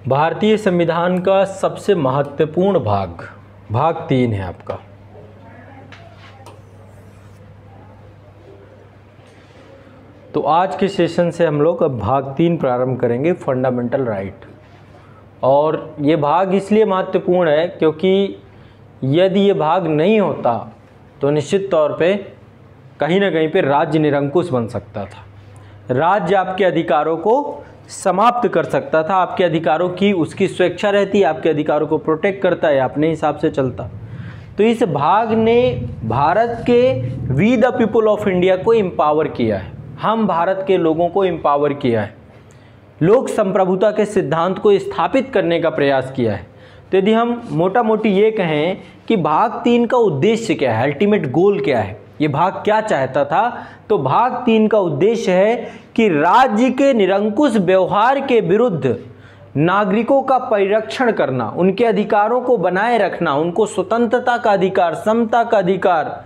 भारतीय संविधान का सबसे महत्वपूर्ण भाग, भाग 3 है आपका। तो आज के सेशन से हम लोग अब भाग 3 प्रारंभ करेंगे, फंडामेंटल राइट। और ये भाग इसलिए महत्वपूर्ण है क्योंकि यदि ये भाग नहीं होता तो निश्चित तौर पे कहीं ना कहीं पे राज्य निरंकुश बन सकता था। राज्य आपके अधिकारों को समाप्त कर सकता था। आपके अधिकारों की उसकी स्वेच्छा रहती है, आपके अधिकारों को प्रोटेक्ट करता है, अपने हिसाब से चलता। तो इस भाग ने भारत के we the people of India को एम्पावर किया है। हम भारत के लोगों को एम्पावर किया है, लोक संप्रभुता के सिद्धांत को स्थापित करने का प्रयास किया है। तो यदि हम मोटा मोटी ये कहें कि भाग 3 का उद्देश्य क्या है, अल्टीमेट गोल क्या है, ये भाग क्या चाहता था, तो भाग 3 का उद्देश्य है कि राज्य के निरंकुश व्यवहार के विरुद्ध नागरिकों का परिरक्षण करना, उनके अधिकारों को बनाए रखना, उनको स्वतंत्रता का अधिकार, समता का अधिकार,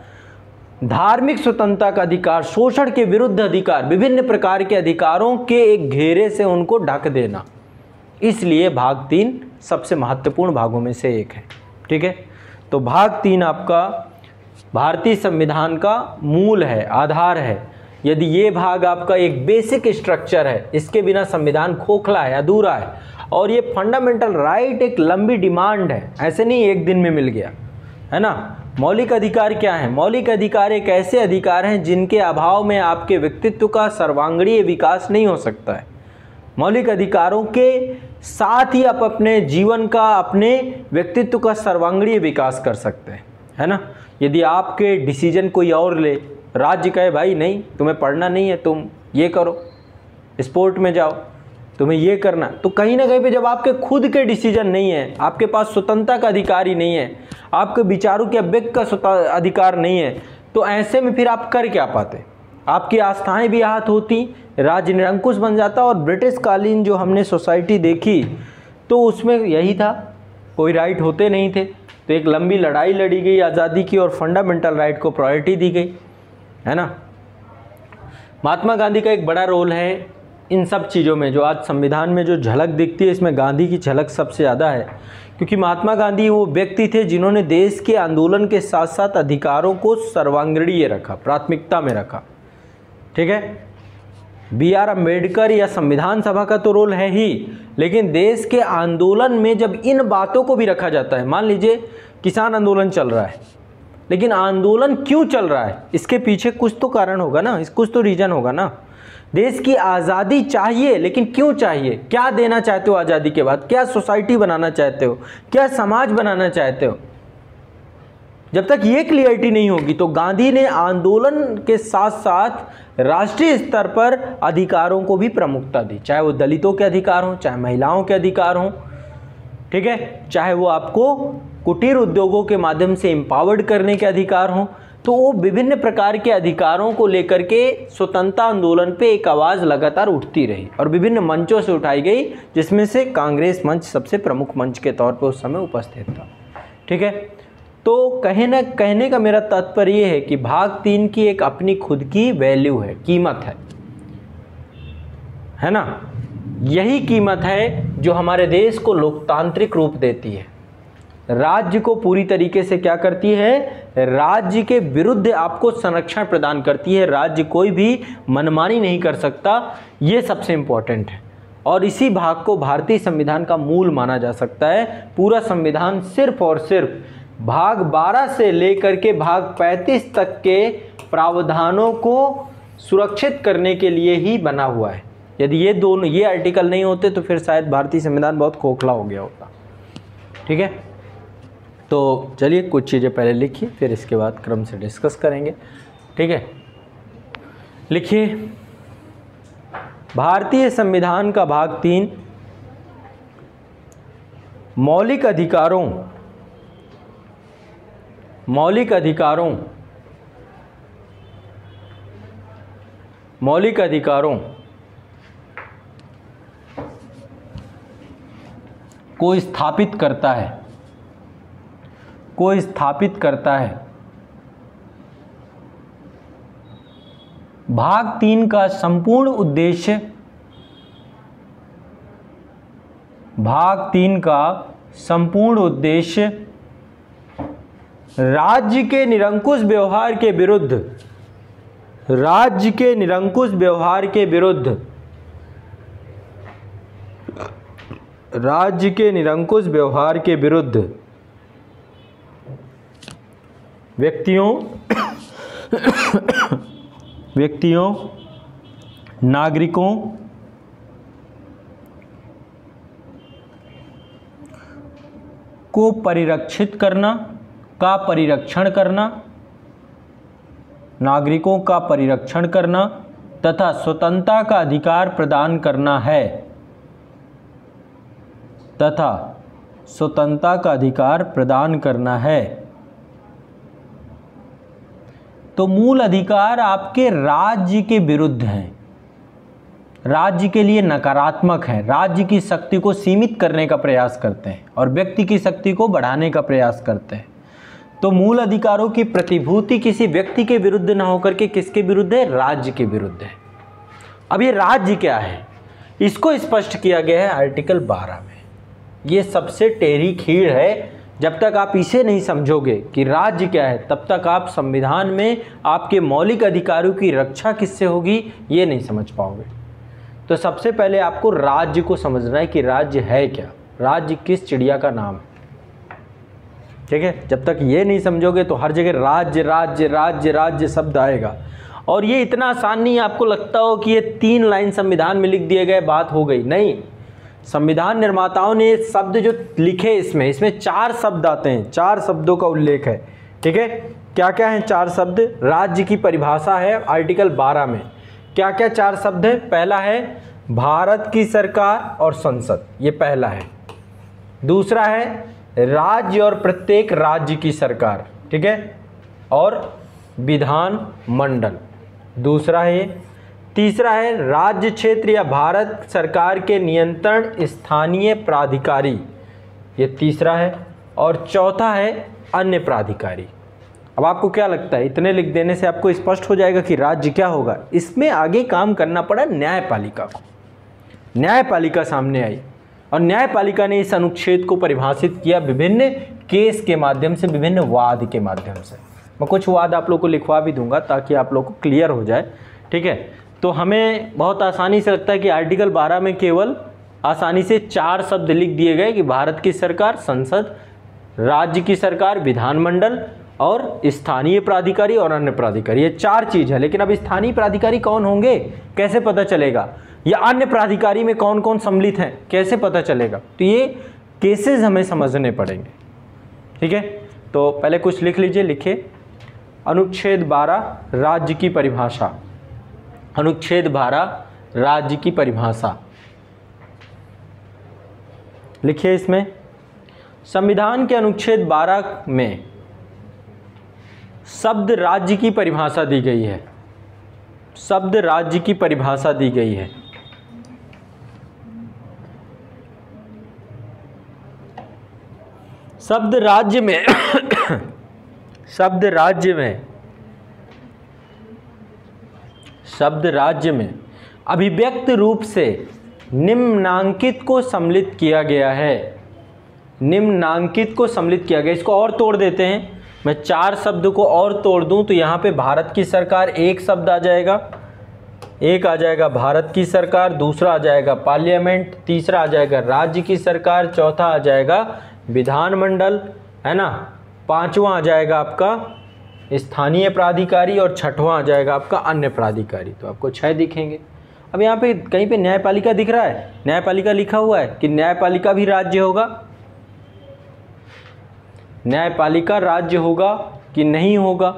धार्मिक स्वतंत्रता का अधिकार, शोषण के विरुद्ध अधिकार, विभिन्न प्रकार के अधिकारों के एक घेरे से उनको ढक देना। इसलिए भाग 3 सबसे महत्वपूर्ण भागों में से एक है। ठीक है, तो भाग 3 आपका भारतीय संविधान का मूल है, आधार है। यदि ये भाग आपका एक बेसिक स्ट्रक्चर है, इसके बिना संविधान खोखला है, अधूरा है। और ये फंडामेंटल राइट एक लंबी डिमांड है, ऐसे नहीं एक दिन में मिल गया, है ना। मौलिक अधिकार क्या है? मौलिक अधिकार एक ऐसे अधिकार हैं जिनके अभाव में आपके व्यक्तित्व का सर्वांगीण विकास नहीं हो सकता है। मौलिक अधिकारों के साथ ही आप अपने जीवन का, अपने व्यक्तित्व का सर्वांगीण विकास कर सकते हैं, है ना। यदि आपके डिसीजन कोई और ले, राज्य कहे भाई नहीं तुम्हें पढ़ना नहीं है, तुम ये करो, स्पोर्ट में जाओ, तुम्हें ये करना, तो कहीं ना कहीं पे जब आपके खुद के डिसीजन नहीं है, आपके पास स्वतंत्रता का अधिकार ही नहीं है, आपके विचारों के अभिव्यक्ति का अधिकार नहीं है, तो ऐसे में फिर आप कर क्या पाते? आपकी आस्थाएं भी आहत होती, राज्य निरंकुश बन जाता। और ब्रिटिश कालीन जो हमने सोसाइटी देखी तो उसमें यही था, कोई राइट होते नहीं थे। तो एक लंबी लड़ाई लड़ी गई आज़ादी की और फंडामेंटल राइट को प्रायोरिटी दी गई, है ना। महात्मा गांधी का एक बड़ा रोल है इन सब चीज़ों में। जो आज संविधान में जो झलक दिखती है, इसमें गांधी की झलक सबसे ज़्यादा है, क्योंकि महात्मा गांधी वो व्यक्ति थे जिन्होंने देश के आंदोलन के साथ साथ अधिकारों को सर्वांगीण रखा, प्राथमिकता में रखा। ठीक है, B.R. अम्बेडकर या संविधान सभा का तो रोल है ही, लेकिन देश के आंदोलन में जब इन बातों को भी रखा जाता है, मान लीजिए किसान आंदोलन चल रहा है, लेकिन आंदोलन क्यों चल रहा है, इसके पीछे कुछ तो कारण होगा ना, कुछ तो रीजन होगा ना। देश की आज़ादी चाहिए, लेकिन क्यों चाहिए? क्या देना चाहते हो आज़ादी के बाद? क्या सोसाइटी बनाना चाहते हो? क्या समाज बनाना चाहते हो? जब तक ये क्लियरिटी नहीं होगी तो गांधी ने आंदोलन के साथ साथ राष्ट्रीय स्तर पर अधिकारों को भी प्रमुखता दी, चाहे वो दलितों के अधिकार हों, चाहे महिलाओं के अधिकार हों, ठीक है, चाहे वो आपको कुटीर उद्योगों के माध्यम से एम्पावर्ड करने के अधिकार हों। तो वो विभिन्न प्रकार के अधिकारों को लेकर के स्वतंत्रता आंदोलन पे एक आवाज़ लगातार उठती रही और विभिन्न मंचों से उठाई गई, जिसमें से कांग्रेस मंच सबसे प्रमुख मंच के तौर पर उस समय उपस्थित था। ठीक है, तो कहने का मेरा तात्पर्य ये है कि भाग 3 की एक अपनी खुद की वैल्यू है, कीमत है ना। यही कीमत है जो हमारे देश को लोकतांत्रिक रूप देती है, राज्य को पूरी तरीके से क्या करती है, राज्य के विरुद्ध आपको संरक्षण प्रदान करती है। राज्य कोई भी मनमानी नहीं कर सकता, ये सबसे इम्पोर्टेंट है। और इसी भाग को भारतीय संविधान का मूल माना जा सकता है। पूरा संविधान सिर्फ और सिर्फ भाग 12 से लेकर के भाग 35 तक के प्रावधानों को सुरक्षित करने के लिए ही बना हुआ है। यदि ये आर्टिकल नहीं होते तो फिर शायद भारतीय संविधान बहुत खोखला हो गया होता। ठीक है, तो चलिए कुछ चीज़ें पहले लिखिए, फिर इसके बाद क्रम से डिस्कस करेंगे। ठीक है, लिखिए, भारतीय संविधान का भाग 3 मौलिक अधिकारों को स्थापित करता है। भाग 3 का संपूर्ण उद्देश्य भाग 3 का संपूर्ण उद्देश्य राज्य के निरंकुश व्यवहार के विरुद्ध, राज्य के निरंकुश व्यवहार के विरुद्ध, राज्य के निरंकुश व्यवहार के विरुद्ध व्यक्तियों, नागरिकों को परिरक्षित करना, का परिरक्षण करना, नागरिकों का परिरक्षण करना तथा स्वतंत्रता का अधिकार प्रदान करना है, तथा स्वतंत्रता का अधिकार प्रदान करना है। तो मूल अधिकार आपके राज्य के विरुद्ध हैं, राज्य के लिए नकारात्मक है, राज्य की शक्ति को सीमित करने का प्रयास करते हैं और व्यक्ति की शक्ति को बढ़ाने का प्रयास करते हैं। तो मूल अधिकारों की प्रतिभूति किसी व्यक्ति के विरुद्ध ना होकर के किसके विरुद्ध है? राज्य के विरुद्ध है। अब ये राज्य क्या है, इसको स्पष्ट किया गया है आर्टिकल 12 में। ये सबसे टेढ़ी खीर है। जब तक आप इसे नहीं समझोगे कि राज्य क्या है, तब तक आप संविधान में आपके मौलिक अधिकारों की रक्षा किससे होगी, ये नहीं समझ पाओगे। तो सबसे पहले आपको राज्य को समझना है कि राज्य है क्या, राज्य किस चिड़िया का नाम है। ठीक है, जब तक ये नहीं समझोगे तो हर जगह राज्य राज्य राज्य राज्य शब्द आएगा। और ये इतना आसान नहीं आपको लगता हो कि ये 3 लाइन संविधान में लिख दिए गए, बात हो गई। नहीं, संविधान निर्माताओं ने शब्द जो लिखे इसमें 4 शब्द आते हैं, 4 शब्दों का उल्लेख है। ठीक है, क्या क्या हैं 4 शब्द? राज्य की परिभाषा है आर्टिकल 12 में। क्या क्या 4 शब्द है? पहला है भारत की सरकार और संसद, ये पहला है। दूसरा है राज्य और प्रत्येक राज्य की सरकार, ठीक है, और विधान मंडल, दूसरा है। तीसरा है राज्य क्षेत्र या भारत सरकार के नियंत्रण स्थानीय प्राधिकारी, ये तीसरा है। और चौथा है अन्य प्राधिकारी। अब आपको क्या लगता है, इतने लिख देने से आपको स्पष्ट हो जाएगा कि राज्य क्या होगा? इसमें आगे काम करना पड़ा न्यायपालिका को। न्यायपालिका सामने आई और न्यायपालिका ने इस अनुच्छेद को परिभाषित किया विभिन्न केस के माध्यम से, विभिन्न वाद के माध्यम से। मैं कुछ वाद आप लोग को लिखवा भी दूंगा ताकि आप लोग को क्लियर हो जाए। ठीक है, तो हमें बहुत आसानी से लगता है कि आर्टिकल 12 में केवल आसानी से 4 शब्द लिख दिए गए कि भारत की सरकार, संसद, राज्य की सरकार, विधानमंडल और स्थानीय प्राधिकारी और अन्य प्राधिकारी, ये 4 चीज़ है। लेकिन अब स्थानीय प्राधिकारी कौन होंगे, कैसे पता चलेगा? या अन्य प्राधिकारी में कौन कौन सम्मिलित हैं, कैसे पता चलेगा? तो ये केसेस हमें समझने पड़ेंगे। ठीक है, तो पहले कुछ लिख लीजिए। लिखिए अनुच्छेद 12 राज्य की परिभाषा। अनुच्छेद 12 राज्य की परिभाषा लिखिए। इसमें संविधान के अनुच्छेद 12 में शब्द राज्य की परिभाषा दी गई है। शब्द राज्य की परिभाषा दी गई है। शब्द राज्य में शब्द राज्य में अभिव्यक्त रूप से निम्नांकित को सम्मिलित किया गया है। निम्नांकित को सम्मिलित किया गया। इसको और तोड़ देते हैं। मैं 4 शब्द को और तोड़ दूं तो यहाँ पे भारत की सरकार एक शब्द आ जाएगा, एक आ जाएगा भारत की सरकार, दूसरा आ जाएगा पार्लियामेंट, तीसरा आ जाएगा राज्य की सरकार, चौथा आ जाएगा विधानमंडल, है ना, पांचवा आ जाएगा आपका स्थानीय प्राधिकारी और छठवां आ जाएगा आपका अन्य प्राधिकारी। तो आपको 6 दिखेंगे। अब यहाँ पे कहीं पे न्यायपालिका दिख रहा है, न्यायपालिका लिखा हुआ है कि न्यायपालिका भी राज्य होगा? न्यायपालिका राज्य होगा कि नहीं होगा,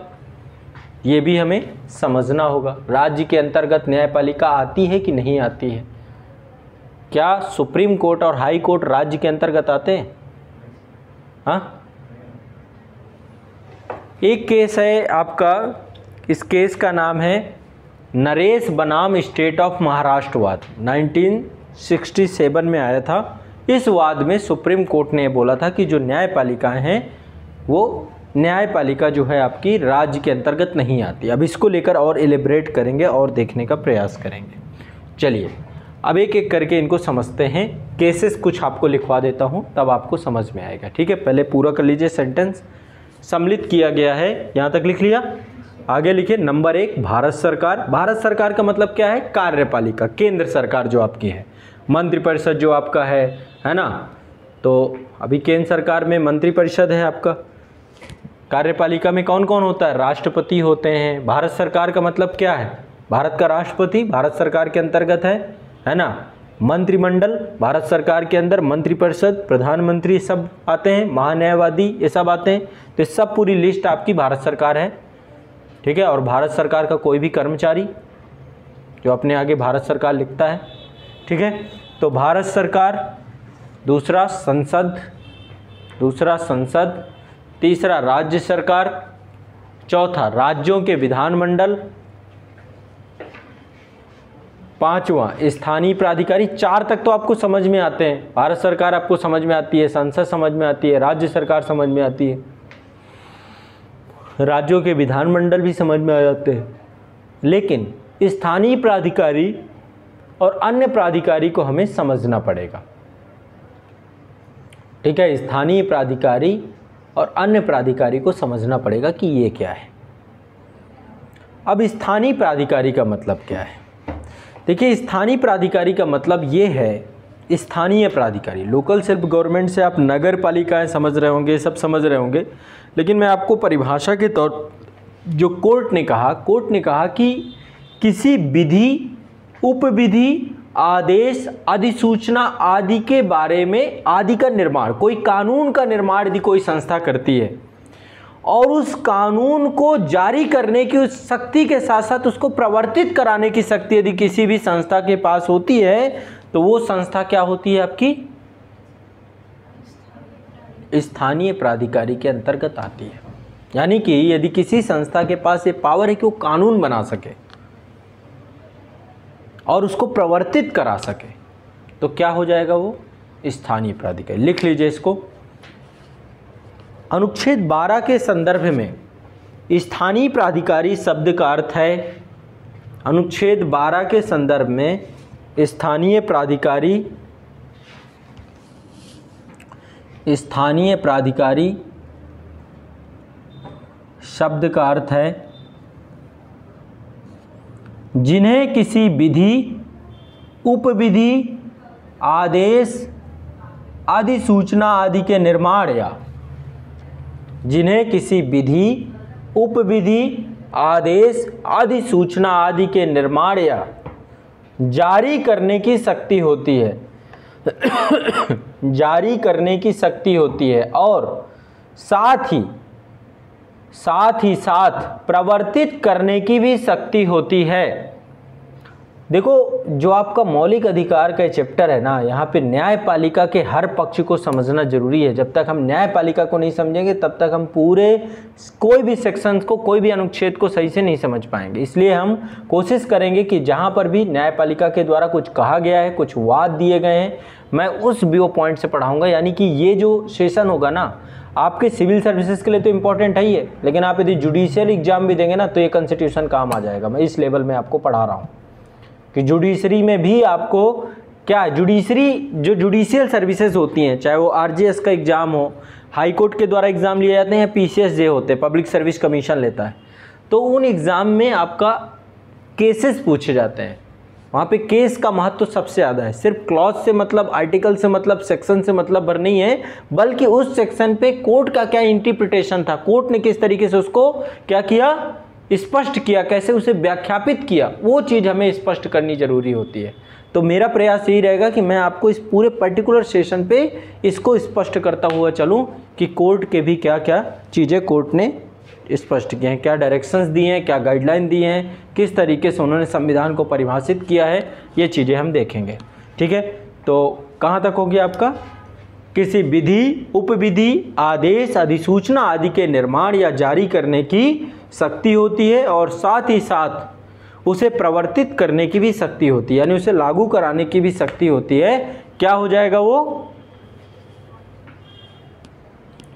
ये भी हमें समझना होगा। राज्य के अंतर्गत न्यायपालिका आती है कि नहीं आती है? क्या सुप्रीम कोर्ट और हाई कोर्ट राज्य के अंतर्गत आते हैं? हाँ, एक केस है आपका, इस केस का नाम है नरेश बनाम स्टेट ऑफ महाराष्ट्र वाद, 1967 में आया था। इस वाद में सुप्रीम कोर्ट ने बोला था कि जो न्यायपालिकाएं हैं वो न्यायपालिका जो है आपकी राज्य के अंतर्गत नहीं आती। अब इसको लेकर और एलिब्रेट करेंगे और देखने का प्रयास करेंगे। चलिए अब एक एक करके इनको समझते हैं, केसेस कुछ आपको लिखवा देता हूं तब आपको समझ में आएगा। ठीक है, पहले पूरा कर लीजिए, सेंटेंस सम्मिलित किया गया है, यहाँ तक लिख लिया। आगे लिखिए नंबर 1 भारत सरकार। भारत सरकार का मतलब क्या है? कार्यपालिका, केंद्र सरकार जो आपकी है, मंत्रिपरिषद जो आपका है ना। तो अभी केंद्र सरकार में मंत्रिपरिषद है आपका, कार्यपालिका में कौन कौन होता है? राष्ट्रपति होते हैं। भारत सरकार का मतलब क्या है? भारत का राष्ट्रपति भारत सरकार के अंतर्गत है ना। मंत्रिमंडल भारत सरकार के अंदर, मंत्रिपरिषद, प्रधानमंत्री सब आते हैं, महान्यायवादी ये सब आते हैं। तो सब पूरी लिस्ट आपकी भारत सरकार है। ठीक है, और भारत सरकार का कोई भी कर्मचारी जो अपने आगे भारत सरकार लिखता है। ठीक है, तो भारत सरकार, दूसरा संसद, तीसरा राज्य सरकार, चौथा राज्यों के विधानमंडल, पांचवा स्थानीय प्राधिकारी। 4 तक तो आपको समझ में आते हैं। भारत सरकार आपको समझ में आती है, संसद समझ में आती है, राज्य सरकार समझ में आती है, राज्यों के विधानमंडल भी समझ में आ जाते हैं। लेकिन स्थानीय प्राधिकारी और अन्य प्राधिकारी को हमें समझना पड़ेगा। ठीक है, स्थानीय प्राधिकारी और अन्य प्राधिकारी को समझना पड़ेगा कि ये क्या है। अब स्थानीय प्राधिकारी का मतलब क्या है? देखिए, स्थानीय प्राधिकारी का मतलब ये है, स्थानीय प्राधिकारी, लोकल सेल्फ गवर्नमेंट से आप नगर पालिकाएँ समझ रहे होंगे, सब समझ रहे होंगे, लेकिन मैं आपको परिभाषा के तौर जो कोर्ट ने कहा कि किसी विधि, उपविधि, आदेश, अधिसूचना आदि के बारे में, आदि का निर्माण, कोई कानून का निर्माण यदि कोई संस्था करती है और उस कानून को जारी करने की उस शक्ति के साथ साथ उसको प्रवर्तित कराने की शक्ति यदि किसी भी संस्था के पास होती है, तो वो संस्था क्या होती है? आपकी स्थानीय प्राधिकारी के अंतर्गत आती है। यानी कि यदि किसी संस्था के पास ये पावर है कि वो कानून बना सके और उसको प्रवर्तित करा सके, तो क्या हो जाएगा? वो स्थानीय प्राधिकारी। लिख लीजिए इसको। अनुच्छेद 12 के संदर्भ में स्थानीय प्राधिकारी शब्द का अर्थ है, अनुच्छेद 12 के संदर्भ में स्थानीय प्राधिकारी शब्द का अर्थ है जिन्हें किसी विधि, उपविधि, आदेश, अधिसूचना आदि के निर्माण या जिन्हें किसी विधि, उपविधि, आदेश, अधिसूचना आदि के निर्माण या जारी करने की शक्ति होती है जारी करने की शक्ति होती है और साथ ही प्रवर्तित करने की भी शक्ति होती है। देखो, जो आपका मौलिक अधिकार का चैप्टर है ना, यहाँ पे न्यायपालिका के हर पक्ष को समझना जरूरी है। जब तक हम न्यायपालिका को नहीं समझेंगे तब तक हम पूरे कोई भी सेक्शंस को, कोई भी अनुच्छेद को सही से नहीं समझ पाएंगे। इसलिए हम कोशिश करेंगे कि जहाँ पर भी न्यायपालिका के द्वारा कुछ कहा गया है, कुछ वाद दिए गए हैं, मैं उस व्यू पॉइंट से पढ़ाऊँगा। यानी कि ये जो सेशन होगा ना, आपके सिविल सर्विसेज के लिए तो इम्पोर्टेंट है ही है, लेकिन आप यदि जुडिशियल एग्जाम भी देंगे ना तो ये कॉन्स्टिट्यूशन काम आ जाएगा। मैं इस लेवल में आपको पढ़ा रहा हूँ कि जुडिशरी में भी आपको क्या, जुडिशियल सर्विसेज होती हैं, चाहे वो आरजीएस का एग्ज़ाम हो, हाई कोर्ट के द्वारा एग्ज़ाम लिए जाते हैं, पीसीएसजे होते हैं, पब्लिक सर्विस कमीशन लेता है, तो उन एग्ज़ाम में आपका केसेस पूछे जाते हैं। वहाँ पे केस का महत्व तो सबसे ज़्यादा है। सिर्फ क्लॉज से मतलब, आर्टिकल से मतलब, सेक्शन से मतलब भर नहीं है, बल्कि उस सेक्शन पे कोर्ट का क्या इंटरप्रिटेशन था, कोर्ट ने किस तरीके से उसको क्या किया, स्पष्ट किया, कैसे उसे व्याख्यापित किया, वो चीज़ हमें स्पष्ट करनी जरूरी होती है। तो मेरा प्रयास यही रहेगा कि मैं आपको इस पूरे पर्टिकुलर सेशन पे इसको स्पष्ट करता हुआ चलूं कि कोर्ट के भी क्या क्या चीज़ें कोर्ट ने स्पष्ट किए हैं, क्या डायरेक्शंस दिए हैं, क्या गाइडलाइन दिए हैं, किस तरीके से उन्होंने संविधान को परिभाषित किया है, ये चीज़ें हम देखेंगे। ठीक है, तो कहाँ तक हो गया आपका? किसी विधि, उपविधि, आदेश, अधिसूचना आदि के निर्माण या जारी करने की शक्ति होती है और साथ ही साथ उसे प्रवर्तित करने की भी शक्ति होती है, यानी उसे लागू कराने की भी शक्ति होती है। क्या हो जाएगा वो?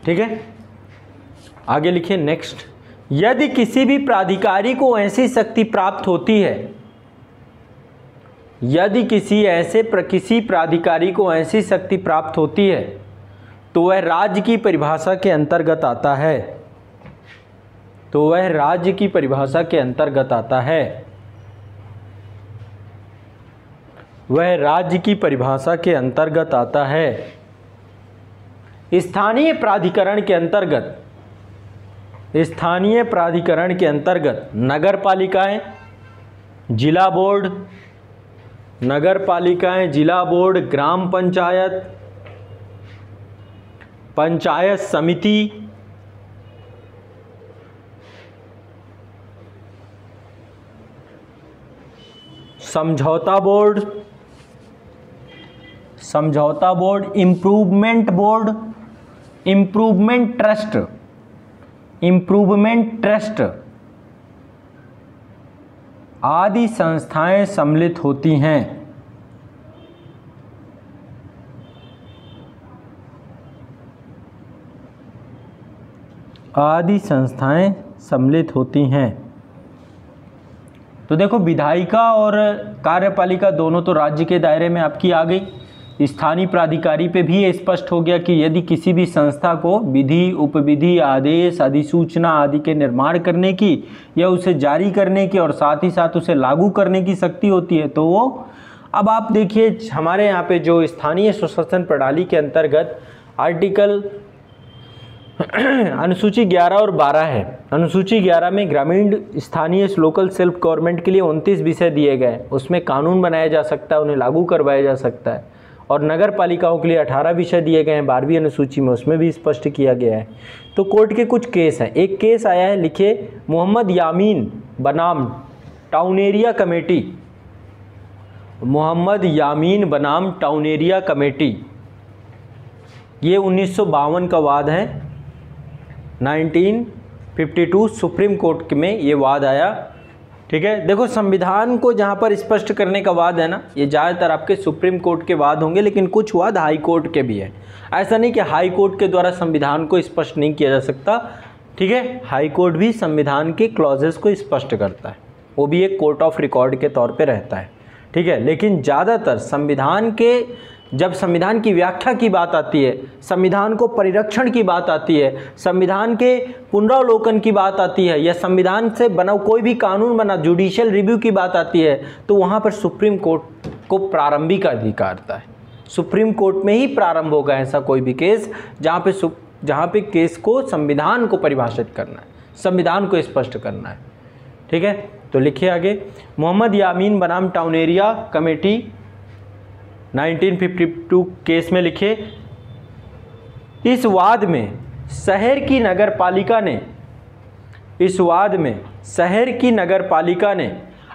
ठीक है, आगे लिखिए नेक्स्ट। यदि किसी भी प्राधिकारी को ऐसी शक्ति प्राप्त होती है यदि किसी प्राधिकारी को ऐसी शक्ति प्राप्त होती है तो वह राज्य की परिभाषा के अंतर्गत आता है, तो वह राज्य की परिभाषा के अंतर्गत आता है, वह राज्य की परिभाषा के अंतर्गत आता है। स्थानीय प्राधिकरण के अंतर्गत, स्थानीय प्राधिकरण के अंतर्गत नगर पालिकाएं, जिला बोर्ड, नगर पालिकाएं, जिला बोर्ड, ग्राम पंचायत, पंचायत समिति, समझौता बोर्ड, समझौता board, improvement board, improvement trust, improvement trust आदि संस्थाएं सम्मिलित होती हैं। आदि संस्थाएं सम्मिलित होती हैं। तो देखो विधायिका और कार्यपालिका दोनों तो राज्य के दायरे में आपकी आ गई। स्थानीय प्राधिकारी पे भी ये स्पष्ट हो गया कि यदि किसी भी संस्था को विधि, उपविधि, आदेश, अधिसूचना आदि के निर्माण करने की या उसे जारी करने की और साथ ही साथ उसे लागू करने की शक्ति होती है तो वो, अब आप देखिए हमारे यहाँ पे जो स्थानीय स्वशासन प्रणाली के अंतर्गत आर्टिकल अनुसूची 11 और 12 है। अनुसूची 11 में ग्रामीण स्थानीय लोकल सेल्फ गवर्नमेंट के लिए 29 विषय दिए गए, उसमें कानून बनाया जा सकता है, उन्हें लागू करवाया जा सकता है। और नगर पालिकाओं के लिए 18 विषय दिए गए हैं 12वीं अनुसूची में, उसमें भी स्पष्ट किया गया है। तो कोर्ट के कुछ केस हैं। एक केस आया है, लिखिए, मोहम्मद यामीन बनाम टाउन एरिया कमेटी, मोहम्मद यामीन बनाम टाउन एरिया कमेटी, ये 1952 का वाद है। 1952 सुप्रीम कोर्ट में ये वाद आया। ठीक है, देखो संविधान को जहाँ पर स्पष्ट करने का वाद है ना, ये ज़्यादातर आपके सुप्रीम कोर्ट के वाद होंगे, लेकिन कुछ वाद हाई कोर्ट के भी है। ऐसा नहीं कि हाई कोर्ट के द्वारा संविधान को स्पष्ट नहीं किया जा सकता। ठीक है, हाई कोर्ट भी संविधान के क्लॉजेस को स्पष्ट करता है, वो भी एक कोर्ट ऑफ रिकॉर्ड के तौर पे रहता है। ठीक है, लेकिन ज़्यादातर संविधान के, जब संविधान की व्याख्या की बात आती है, संविधान को परिरक्षण की बात आती है, संविधान के पुनरावलोकन की बात आती है, या संविधान से बना कोई भी कानून बना जुडिशियल रिव्यू की बात आती है, तो वहाँ पर सुप्रीम कोर्ट को प्रारंभिक अधिकार होता है। सुप्रीम कोर्ट में ही प्रारंभ होगा ऐसा कोई भी केस जहाँ पे केस को संविधान को परिभाषित करना है, संविधान को स्पष्ट करना है। ठीक है, तो लिखिए आगे, मोहम्मद यामीन बनाम टाउन एरिया कमेटी 1952 केस में लिखे, इस वाद में शहर की नगर पालिका ने, इस वाद में शहर की नगर पालिका ने,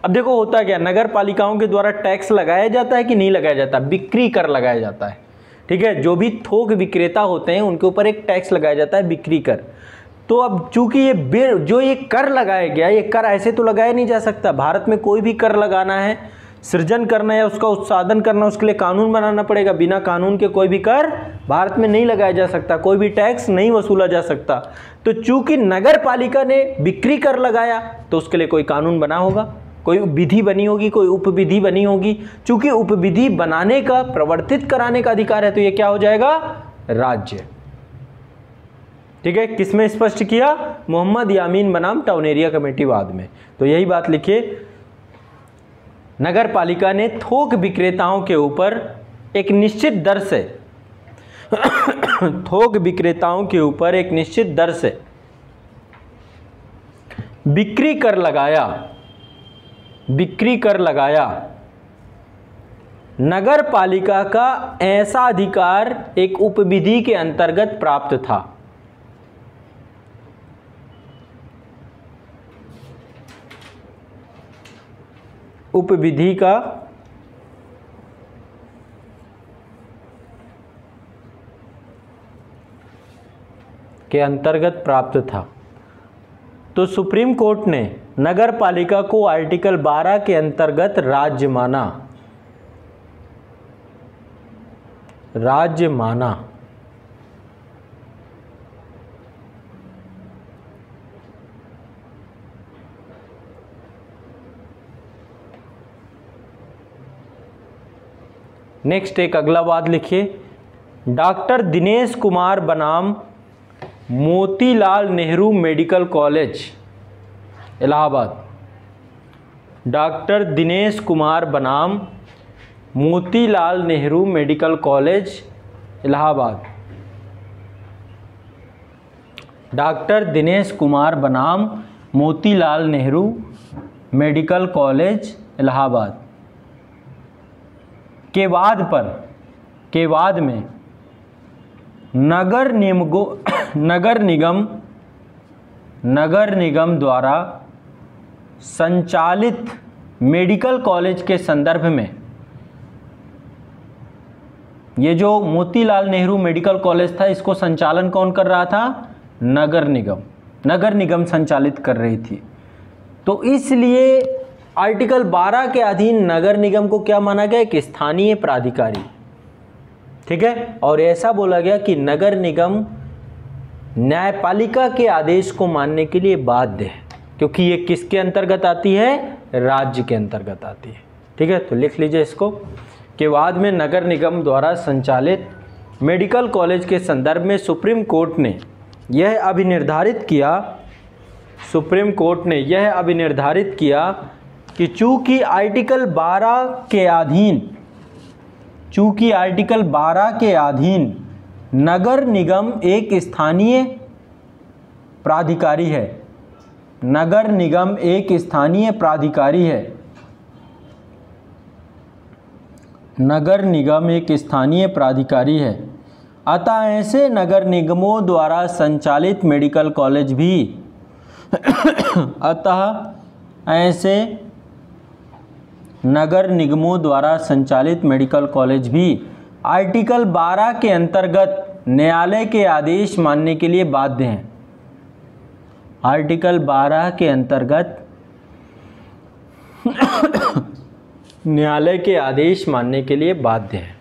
अब देखो होता क्या, नगर पालिकाओं के द्वारा टैक्स लगाया जाता है कि नहीं लगाया जाता, बिक्री कर लगाया जाता है। ठीक है, जो भी थोक विक्रेता होते हैं उनके ऊपर एक टैक्स लगाया जाता है, बिक्री कर। तो अब चूंकि ये कर लगाया गया, ये कर ऐसे तो लगाया नहीं जा सकता। भारत में कोई भी कर लगाना है, सृजन करना है, उसका उत्पादन करना, उसके लिए कानून बनाना पड़ेगा। बिना कानून के कोई भी कर भारत में नहीं लगाया जा सकता, कोई भी टैक्स नहीं वसूला जा सकता। तो चूंकि नगर पालिका ने बिक्री कर लगाया तो उसके लिए कोई कानून बना होगा, कोई विधि बनी होगी, कोई उपविधि बनी होगी। चूंकि उपविधि बनाने का, प्रवर्तित कराने का अधिकार है, तो ये क्या हो जाएगा, राज्य। ठीक है, किसमें स्पष्ट किया, मोहम्मद यामीन बनाम टाउन एरिया कमेटी वाद में। तो यही बात लिखिए, नगर पालिका ने थोक विक्रेताओं के ऊपर एक निश्चित दर से थोक विक्रेताओं के ऊपर एक निश्चित दर से बिक्री कर लगाया, बिक्री कर लगाया। नगर पालिका का ऐसा अधिकार एक उपविधि के अंतर्गत प्राप्त था। उपविधि का के अंतर्गत प्राप्त था। तो सुप्रीम कोर्ट ने नगर पालिका को आर्टिकल 12 के अंतर्गत राज्य माना, राज्य माना। नेक्स्ट एक अगला वाद लिखिए, डॉक्टर दिनेश कुमार बनाम Motilal Nehru medical college Allahabad. Doctor Dinesh Kumar बनाम Motilal Nehru medical college Allahabad. Doctor Dinesh Kumar बनाम मोतीलाल नेहरू मेडिकल कॉलेज इलाहाबाद के वाद में नगर निगम द्वारा संचालित मेडिकल कॉलेज के संदर्भ में, ये जो मोतीलाल नेहरू मेडिकल कॉलेज था इसको संचालन कौन कर रहा था? नगर निगम संचालित कर रही थी। तो इसलिए आर्टिकल 12 के अधीन नगर निगम को क्या माना गया? एक स्थानीय प्राधिकारी। ठीक है, और ऐसा बोला गया कि नगर निगम न्यायपालिका के आदेश को मानने के लिए बाध्य है, क्योंकि ये किसके अंतर्गत आती है? राज्य के अंतर्गत आती है। ठीक है, तो लिख लीजिए इसको कि बाद में नगर निगम द्वारा संचालित मेडिकल कॉलेज के संदर्भ में सुप्रीम कोर्ट ने यह अभिनिर्धारित किया कि चूंकि आर्टिकल 12 के अधीन नगर निगम एक स्थानीय प्राधिकारी है, नगर निगम एक स्थानीय प्राधिकारी है, नगर निगम एक स्थानीय प्राधिकारी है, अतः ऐसे नगर निगमों द्वारा संचालित मेडिकल कॉलेज भी नगर निगमों द्वारा संचालित मेडिकल कॉलेज भी आर्टिकल 12 के अंतर्गत न्यायालय के आदेश मानने के लिए बाध्य हैं। आर्टिकल 12 के अंतर्गत न्यायालय के आदेश मानने के लिए बाध्य हैं।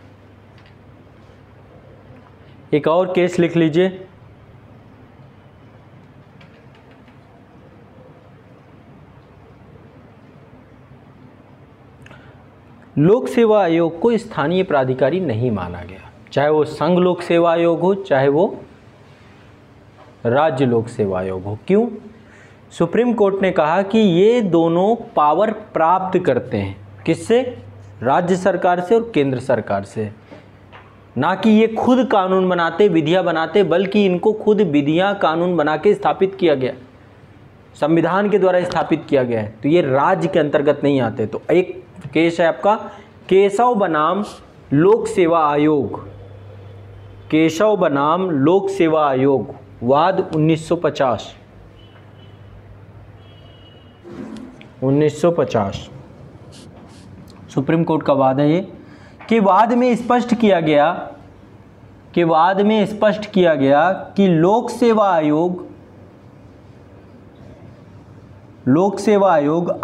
एक और केस लिख लीजिए, लोक सेवा आयोग को स्थानीय प्राधिकारी नहीं माना गया, चाहे वो संघ लोक सेवा आयोग हो चाहे वो राज्य लोक सेवा आयोग हो। क्यों? सुप्रीम कोर्ट ने कहा कि ये दोनों पावर प्राप्त करते हैं, किससे? राज्य सरकार से और केंद्र सरकार से। ना कि ये खुद कानून बनाते, विधियां बनाते, बल्कि इनको खुद विधियां कानून बना के स्थापित किया गया, संविधान के द्वारा स्थापित किया गया है, तो ये राज्य के अंतर्गत नहीं आते। तो एक केस है आपका केशव बनाम लोक सेवा आयोग, केशव बनाम लोक सेवा आयोग, वाद 1950 सुप्रीम कोर्ट का वाद है ये कि वाद में स्पष्ट किया गया कि लोक सेवा आयोग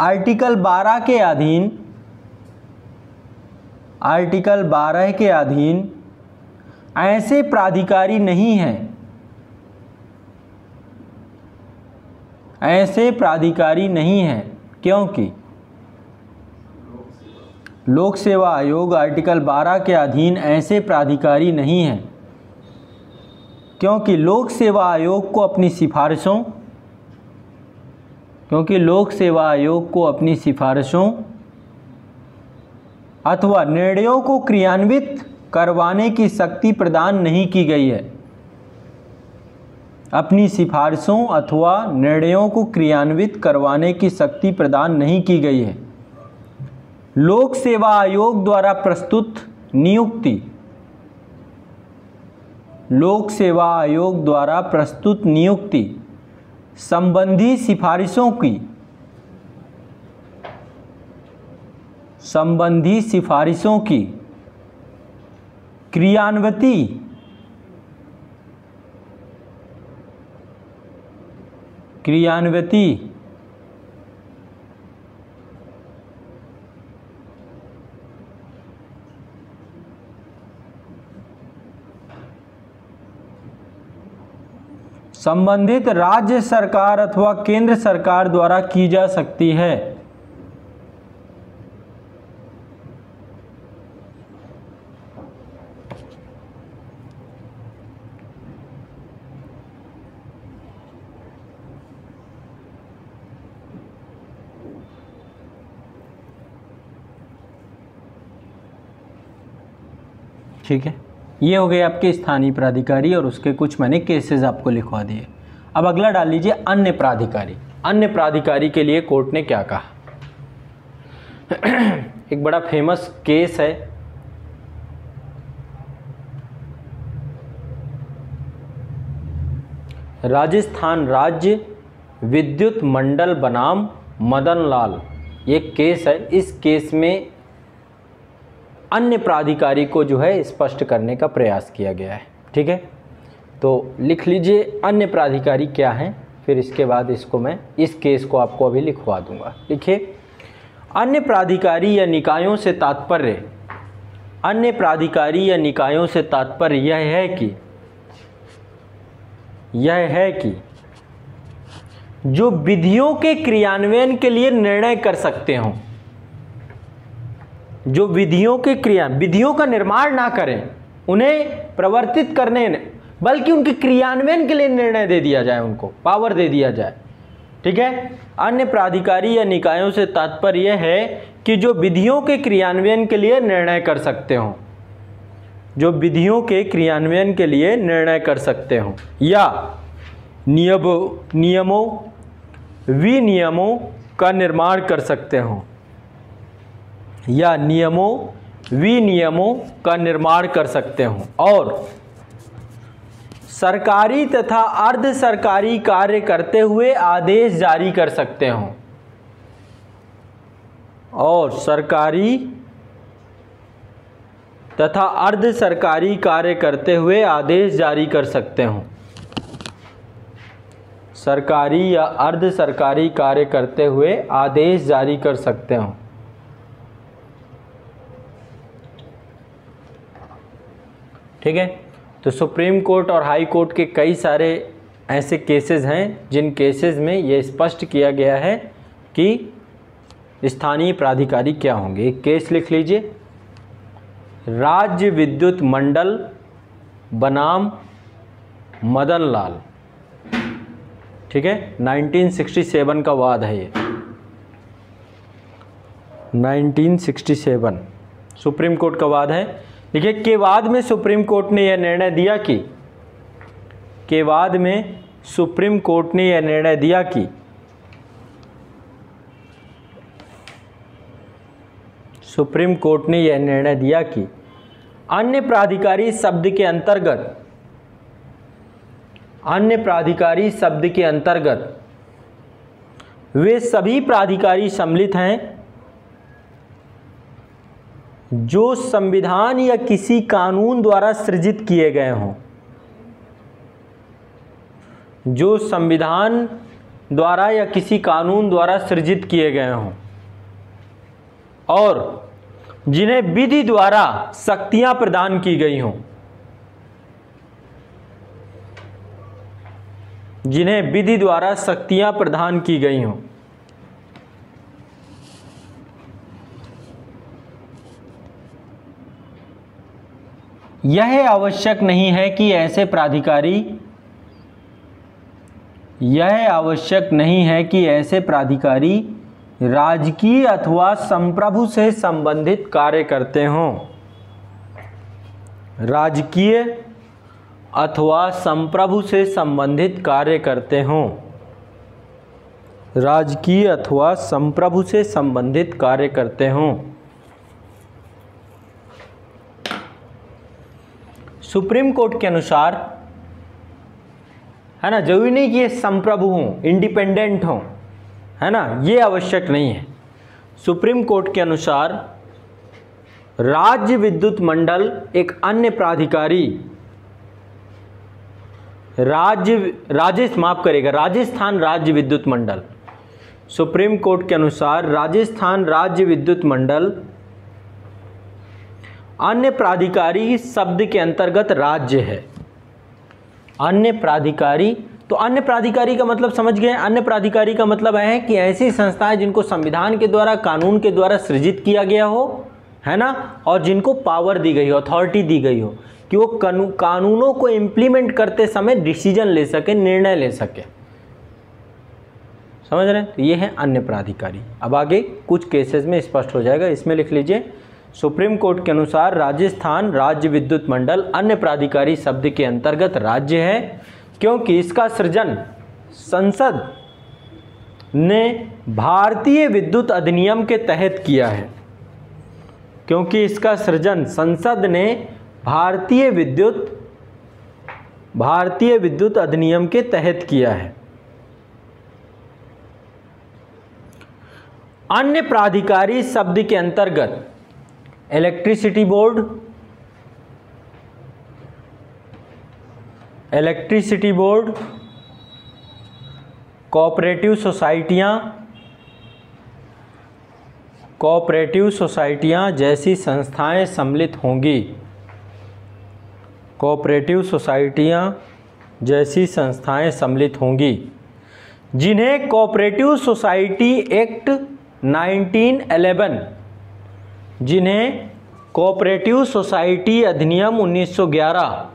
आर्टिकल 12 के अधीन ऐसे प्राधिकारी नहीं हैं, क्योंकि लोक सेवा आयोग आर्टिकल 12 के अधीन ऐसे प्राधिकारी नहीं हैं, क्योंकि लोक सेवा आयोग को अपनी सिफारिशों अथवा निर्णयों को क्रियान्वित करवाने की शक्ति प्रदान नहीं की गई है। अपनी सिफारिशों अथवा निर्णयों को क्रियान्वित करवाने की शक्ति प्रदान नहीं की गई है। लोक सेवा आयोग द्वारा प्रस्तुत नियुक्ति संबंधी सिफारिशों की क्रियान्विति संबंधित राज्य सरकार अथवा केंद्र सरकार द्वारा की जा सकती है। ठीक है, ये हो गए आपके स्थानीय प्राधिकारी और उसके कुछ मैंने केसेस आपको लिखवा दिए। अब अगला डाल लीजिए अन्य प्राधिकारी। अन्य प्राधिकारी के लिए कोर्ट ने क्या कहा। एक बड़ा फेमस केस है, राजस्थान राज्य विद्युत मंडल बनाम मदन लाल, ये केस है। इस केस में अन्य प्राधिकारी को जो है स्पष्ट करने का प्रयास किया गया है। ठीक है, तो लिख लीजिए अन्य प्राधिकारी क्या हैं, फिर इसके बाद इसको मैं इस केस को आपको अभी लिखवा दूंगा। लिखिए, अन्य प्राधिकारी या निकायों से तात्पर्य, अन्य प्राधिकारी या निकायों से तात्पर्य यह है कि जो विधियों के क्रियान्वयन के लिए निर्णय कर सकते हों, जो विधियों का निर्माण ना करें, उन्हें प्रवर्तित करने, बल्कि उनके क्रियान्वयन के लिए निर्णय दे दिया जाए, उनको पावर दे दिया जाए। ठीक है, अन्य प्राधिकारी या निकायों से तात्पर्य यह है कि जो विधियों के क्रियान्वयन के लिए निर्णय कर सकते हों, जो विधियों के क्रियान्वयन के लिए निर्णय कर सकते हों, या नियमों विनियमों का निर्माण कर सकते हों, या नियमों विनियमों का निर्माण कर सकते हों, और सरकारी तथा अर्ध सरकारी कार्य करते हुए आदेश जारी कर सकते हों, और सरकारी तथा अर्ध सरकारी कार्य करते हुए आदेश जारी कर सकते हों, सरकारी या अर्ध सरकारी कार्य करते हुए आदेश जारी कर सकते हों। ठीक है, तो सुप्रीम कोर्ट और हाई कोर्ट के कई सारे ऐसे केसेस हैं जिन केसेस में ये स्पष्ट किया गया है कि स्थानीय प्राधिकारी क्या होंगे। एक केस लिख लीजिए, राज्य विद्युत मंडल बनाम मदन लाल। ठीक है, 1967 का वाद है ये, 1967 सुप्रीम कोर्ट का वाद है। देखिए, के बाद में सुप्रीम कोर्ट ने यह निर्णय दिया कि, के बाद में सुप्रीम कोर्ट ने यह निर्णय दिया कि सुप्रीम कोर्ट ने यह निर्णय दिया कि अन्य प्राधिकारी शब्द के अंतर्गत, अन्य प्राधिकारी शब्द के अंतर्गत वे सभी प्राधिकारी सम्मिलित हैं जो संविधान या किसी कानून द्वारा सृजित किए गए हों, जो संविधान द्वारा या किसी कानून द्वारा सृजित किए गए हों, और जिन्हें विधि द्वारा शक्तियां प्रदान की गई हों, जिन्हें विधि द्वारा शक्तियां प्रदान की गई हों। यह आवश्यक नहीं है कि ऐसे प्राधिकारी, यह आवश्यक नहीं है कि ऐसे प्राधिकारी राजकीय अथवा संप्रभु से संबंधित कार्य करते हों, राजकीय अथवा संप्रभु से संबंधित कार्य करते हों, राजकीय अथवा संप्रभु से संबंधित कार्य करते हों। सुप्रीम कोर्ट के अनुसार, है ना, जरूरी नहीं कि ये संप्रभु हों, इंडिपेंडेंट हों, है ना, ये आवश्यक नहीं है। सुप्रीम कोर्ट के अनुसार राज्य विद्युत मंडल एक अन्य प्राधिकारी, राजस्थान राज्य विद्युत मंडल, सुप्रीम कोर्ट के अनुसार राजस्थान राज्य विद्युत मंडल अन्य प्राधिकारी शब्द के अंतर्गत राज्य है। अन्य प्राधिकारी, तो अन्य प्राधिकारी का मतलब समझ गए। अन्य प्राधिकारी का मतलब है कि ऐसी संस्थाएं जिनको संविधान के द्वारा, कानून के द्वारा सृजित किया गया हो, है ना, और जिनको पावर दी गई हो, अथॉरिटी दी गई हो कि वो कानूनों को इम्प्लीमेंट करते समय डिसीजन ले सके, निर्णय ले सके। समझ रहे हैं? तो ये है अन्य प्राधिकारी। अब आगे कुछ केसेस में स्पष्ट हो जाएगा। इसमें लिख लीजिए, सुप्रीम कोर्ट के अनुसार राजस्थान राज्य विद्युत मंडल अन्य प्राधिकारी शब्द के अंतर्गत राज्य है, क्योंकि इसका सृजन संसद ने भारतीय विद्युत अधिनियम के तहत किया है। क्योंकि इसका सृजन संसद ने भारतीय विद्युत अधिनियम के तहत किया है। अन्य प्राधिकारी शब्द के अंतर्गत इलेक्ट्रिसिटी बोर्ड, कोऑपरेटिव सोसाइटियां जैसी संस्थाएं सम्मिलित होंगी। कोऑपरेटिव सोसाइटियां जैसी संस्थाएं सम्मिलित होंगी, जिन्हें कोऑपरेटिव सोसाइटी एक्ट 1911, जिन्हें कोऑपरेटिव सोसाइटी अधिनियम 1911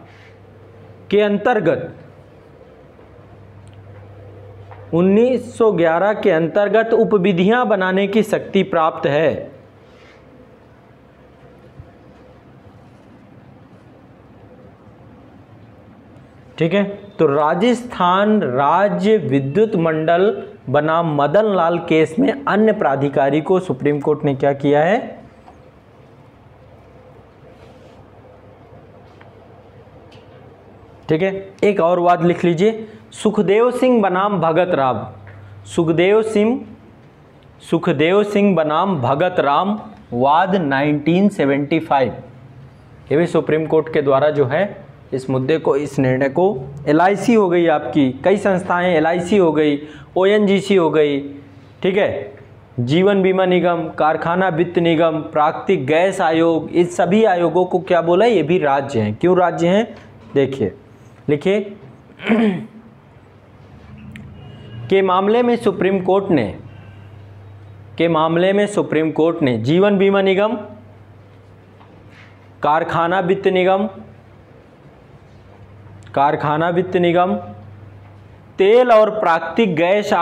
के अंतर्गत उपविधियां बनाने की शक्ति प्राप्त है। ठीक है, तो राजस्थान राज्य विद्युत मंडल बनाम मदन लाल केस में अन्य प्राधिकारी को सुप्रीम कोर्ट ने क्या किया है? ठीक है, एक और वाद लिख लीजिए, सुखदेव सिंह बनाम भगत राम। सुखदेव सिंह बनाम भगत राम वाद 1975। ये भी सुप्रीम कोर्ट के द्वारा जो है इस मुद्दे को, इस निर्णय को, LIC हो गई आपकी, कई संस्थाएं, LIC हो गई, ONGC हो गई, ठीक है, जीवन बीमा निगम, कारखाना वित्त निगम, प्राकृतिक गैस आयोग, इस सभी आयोगों को क्या बोला? ये भी राज्य हैं। क्यों राज्य हैं? देखिए, लिखिए के मामले में सुप्रीम कोर्ट ने जीवन बीमा निगम, कारखाना वित्त निगम, तेल और प्राकृतिक गैस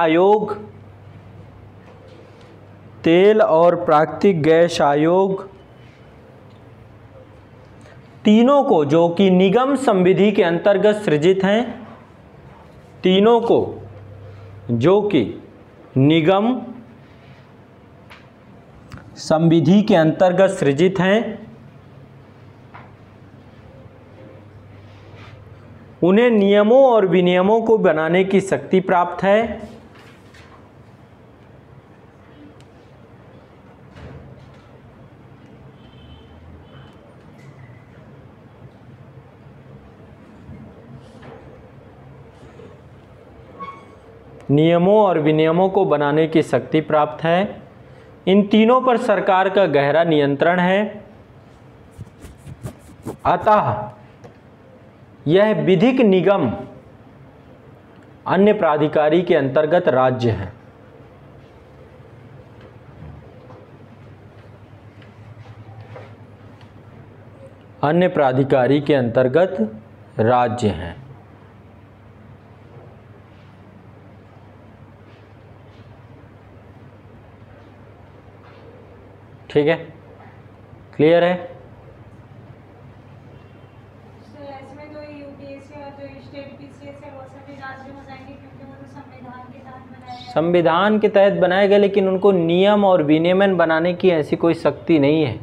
आयोग तीनों को, जो कि निगम संविधि के अंतर्गत सृजित हैं, तीनों को जो कि निगम संविधि के अंतर्गत सृजित हैं, उन्हें नियमों और विनियमों को बनाने की शक्ति प्राप्त है। नियमों और विनियमों को बनाने की शक्ति प्राप्त है। इन तीनों पर सरकार का गहरा नियंत्रण है। अतः यह विधिक निगम अन्य प्राधिकारी के अंतर्गत राज्य है। अन्य प्राधिकारी के अंतर्गत राज्य हैं। ठीक है, क्लियर है? संविधान के तहत बनाए गए, लेकिन उनको नियम और विनियमन बनाने की ऐसी कोई शक्ति नहीं है।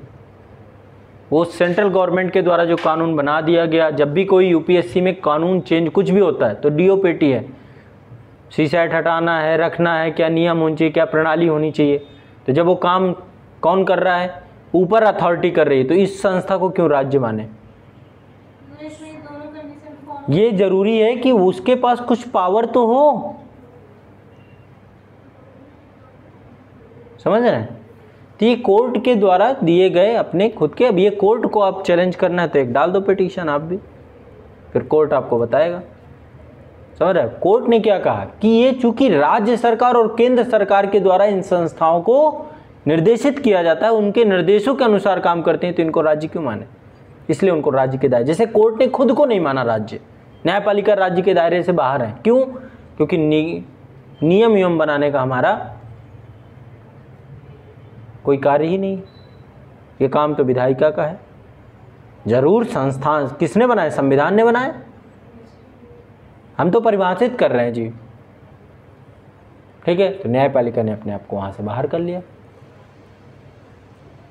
वो सेंट्रल गवर्नमेंट के द्वारा जो कानून बना दिया गया, जब भी कोई यूपीएससी में कानून चेंज कुछ भी होता है तो डीओपीटी है, सीसैट हटाना है, रखना है, क्या नियम होने चाहिए, क्या प्रणाली होनी चाहिए। तो जब वो काम कौन कर रहा है? ऊपर अथॉरिटी कर रही है, तो इस संस्था को क्यों राज्य माने? ये जरूरी है कि उसके पास कुछ पावर तो हो, समझ रहे हैं? तो ये कोर्ट के द्वारा दिए गए अपने खुद के, अब ये कोर्ट को आप चैलेंज करना है तो एक डाल दो पिटीशन आप भी, फिर कोर्ट आपको बताएगा। समझ रहे हैं? कोर्ट ने क्या कहा कि ये चूंकि राज्य सरकार और केंद्र सरकार के द्वारा इन संस्थाओं को निर्देशित किया जाता है, उनके निर्देशों के अनुसार काम करते हैं, तो इनको राज्य क्यों माने? इसलिए उनको राज्य के दायरे, जैसे कोर्ट ने खुद को नहीं माना राज्य, न्यायपालिका राज्य के दायरे से बाहर है। क्यों? क्योंकि नियम बनाने का हमारा कोई कार्य ही नहीं। ये काम तो विधायिका का है। जरूर संस्थान किसने बनाया? संविधान ने बनाया। हम तो परिभाषित कर रहे हैं जी, ठीक है। तो न्यायपालिका ने अपने आप को वहां से बाहर कर लिया,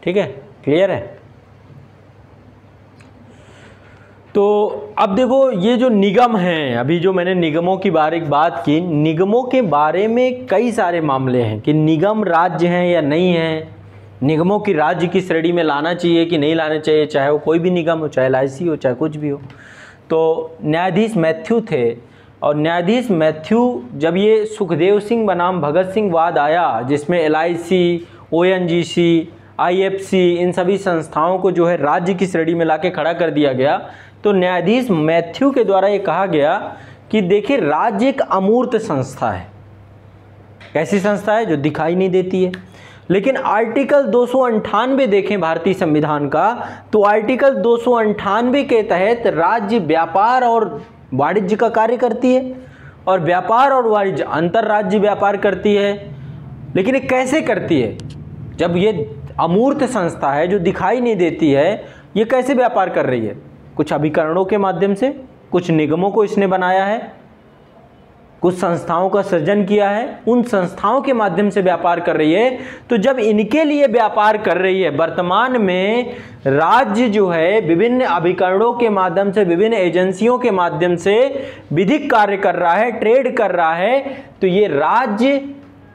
ठीक है, क्लियर है। तो अब देखो ये जो निगम हैं, अभी जो मैंने निगमों की बात की, निगमों के बारे में कई सारे मामले हैं कि निगम राज्य हैं या नहीं हैं, निगमों की राज्य की श्रेणी में लाना चाहिए कि नहीं लाना चाहिए, चाहे वो कोई भी निगम हो, चाहे LIC हो, चाहे कुछ भी हो। तो न्यायाधीश मैथ्यू थे, और न्यायाधीश मैथ्यू जब ये सुखदेव सिंह बनाम भगत सिंह वाद आया, जिसमें LIC, ONGC, IFC इन सभी संस्थाओं को जो है राज्य की श्रेणी में लाके खड़ा कर दिया गया, तो न्यायाधीश मैथ्यू के द्वारा ये कहा गया कि देखिए राज्य एक अमूर्त संस्था है। कैसी संस्था है? जो दिखाई नहीं देती है। लेकिन आर्टिकल 298 देखें भारतीय संविधान का, तो आर्टिकल 298 के तहत राज्य व्यापार और वाणिज्य का कार्य करती है, और व्यापार और वाणिज्य अंतर्राज्य व्यापार करती है। लेकिन ये कैसे करती है? जब ये अमूर्त संस्था है जो दिखाई नहीं देती है, ये कैसे व्यापार कर रही है? कुछ अभिकरणों के माध्यम से, कुछ निगमों को इसने बनाया है, कुछ संस्थाओं का सृजन किया है, उन संस्थाओं के माध्यम से व्यापार कर रही है। तो जब इनके लिए व्यापार कर रही है, वर्तमान में राज्य जो है विभिन्न अभिकरणों के माध्यम से, विभिन्न एजेंसियों के माध्यम से विधिक कार्य कर रहा है, ट्रेड कर रहा है, तो ये राज्य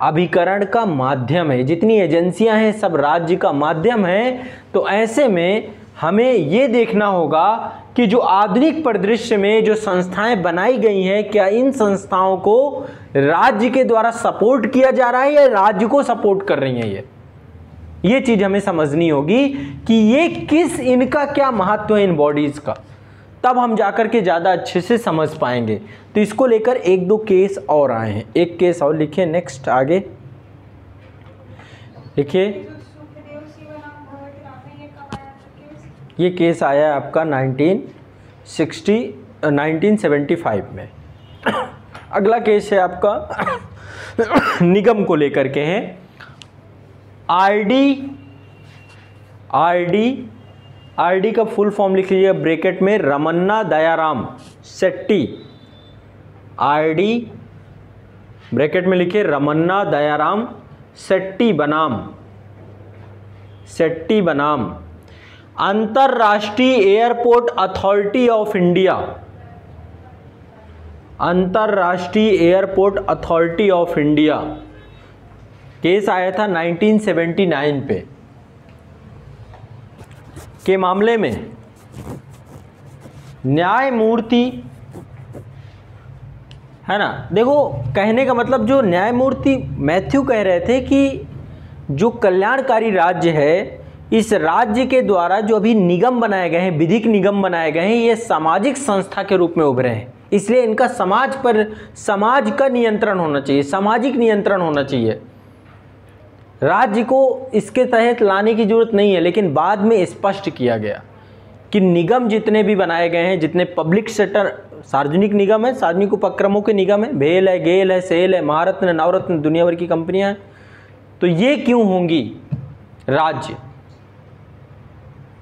अभिकरण का माध्यम है। जितनी एजेंसियां हैं सब राज्य का माध्यम है। तो ऐसे में हमें ये देखना होगा कि जो आधुनिक परिदृश्य में जो संस्थाएं बनाई गई हैं, क्या इन संस्थाओं को राज्य के द्वारा सपोर्ट किया जा रहा है या राज्य को सपोर्ट कर रही हैं? ये चीज हमें समझनी होगी कि ये किस, इनका क्या महत्व है इन बॉडीज का, तब हम जाकर के ज्यादा अच्छे से समझ पाएंगे। तो इसको लेकर एक दो केस और आए हैं, एक केस और लिखिए। नेक्स्ट आगे लिखिए। ये केस आया है आपका 1975 में। अगला केस है आपका निगम को लेकर के है। आरडी का फुल फॉर्म लिख लीजिए ब्रैकेट में, रमन्ना दयाराम शेट्टी। आरडी ब्रैकेट में लिखिए रमन्ना दयाराम शेट्टी बनाम अंतरराष्ट्रीय एयरपोर्ट अथॉरिटी ऑफ इंडिया। अंतरराष्ट्रीय airport authority of India case आया था 1979 पे। के मामले में न्यायमूर्ति है ना, देखो कहने का मतलब जो न्यायमूर्ति मैथ्यू कह रहे थे कि जो कल्याणकारी राज्य है, इस राज्य के द्वारा जो अभी निगम बनाए गए हैं, विधिक निगम बनाए गए हैं, ये सामाजिक संस्था के रूप में उभरे हैं। इसलिए इनका समाज का नियंत्रण होना चाहिए, सामाजिक नियंत्रण होना चाहिए। राज्य को इसके तहत लाने की जरूरत नहीं है, लेकिन बाद में स्पष्ट किया गया कि निगम जितने भी बनाए गए हैं, जितने पब्लिक सेक्टर सार्वजनिक निगम है, सार्वजनिक उपक्रमों के निगम है, भेल है, गेल है, सेल है, महारत्न, नवरत्न, दुनिया भर की कंपनियां हैं, तो ये क्यों होंगी? राज्य,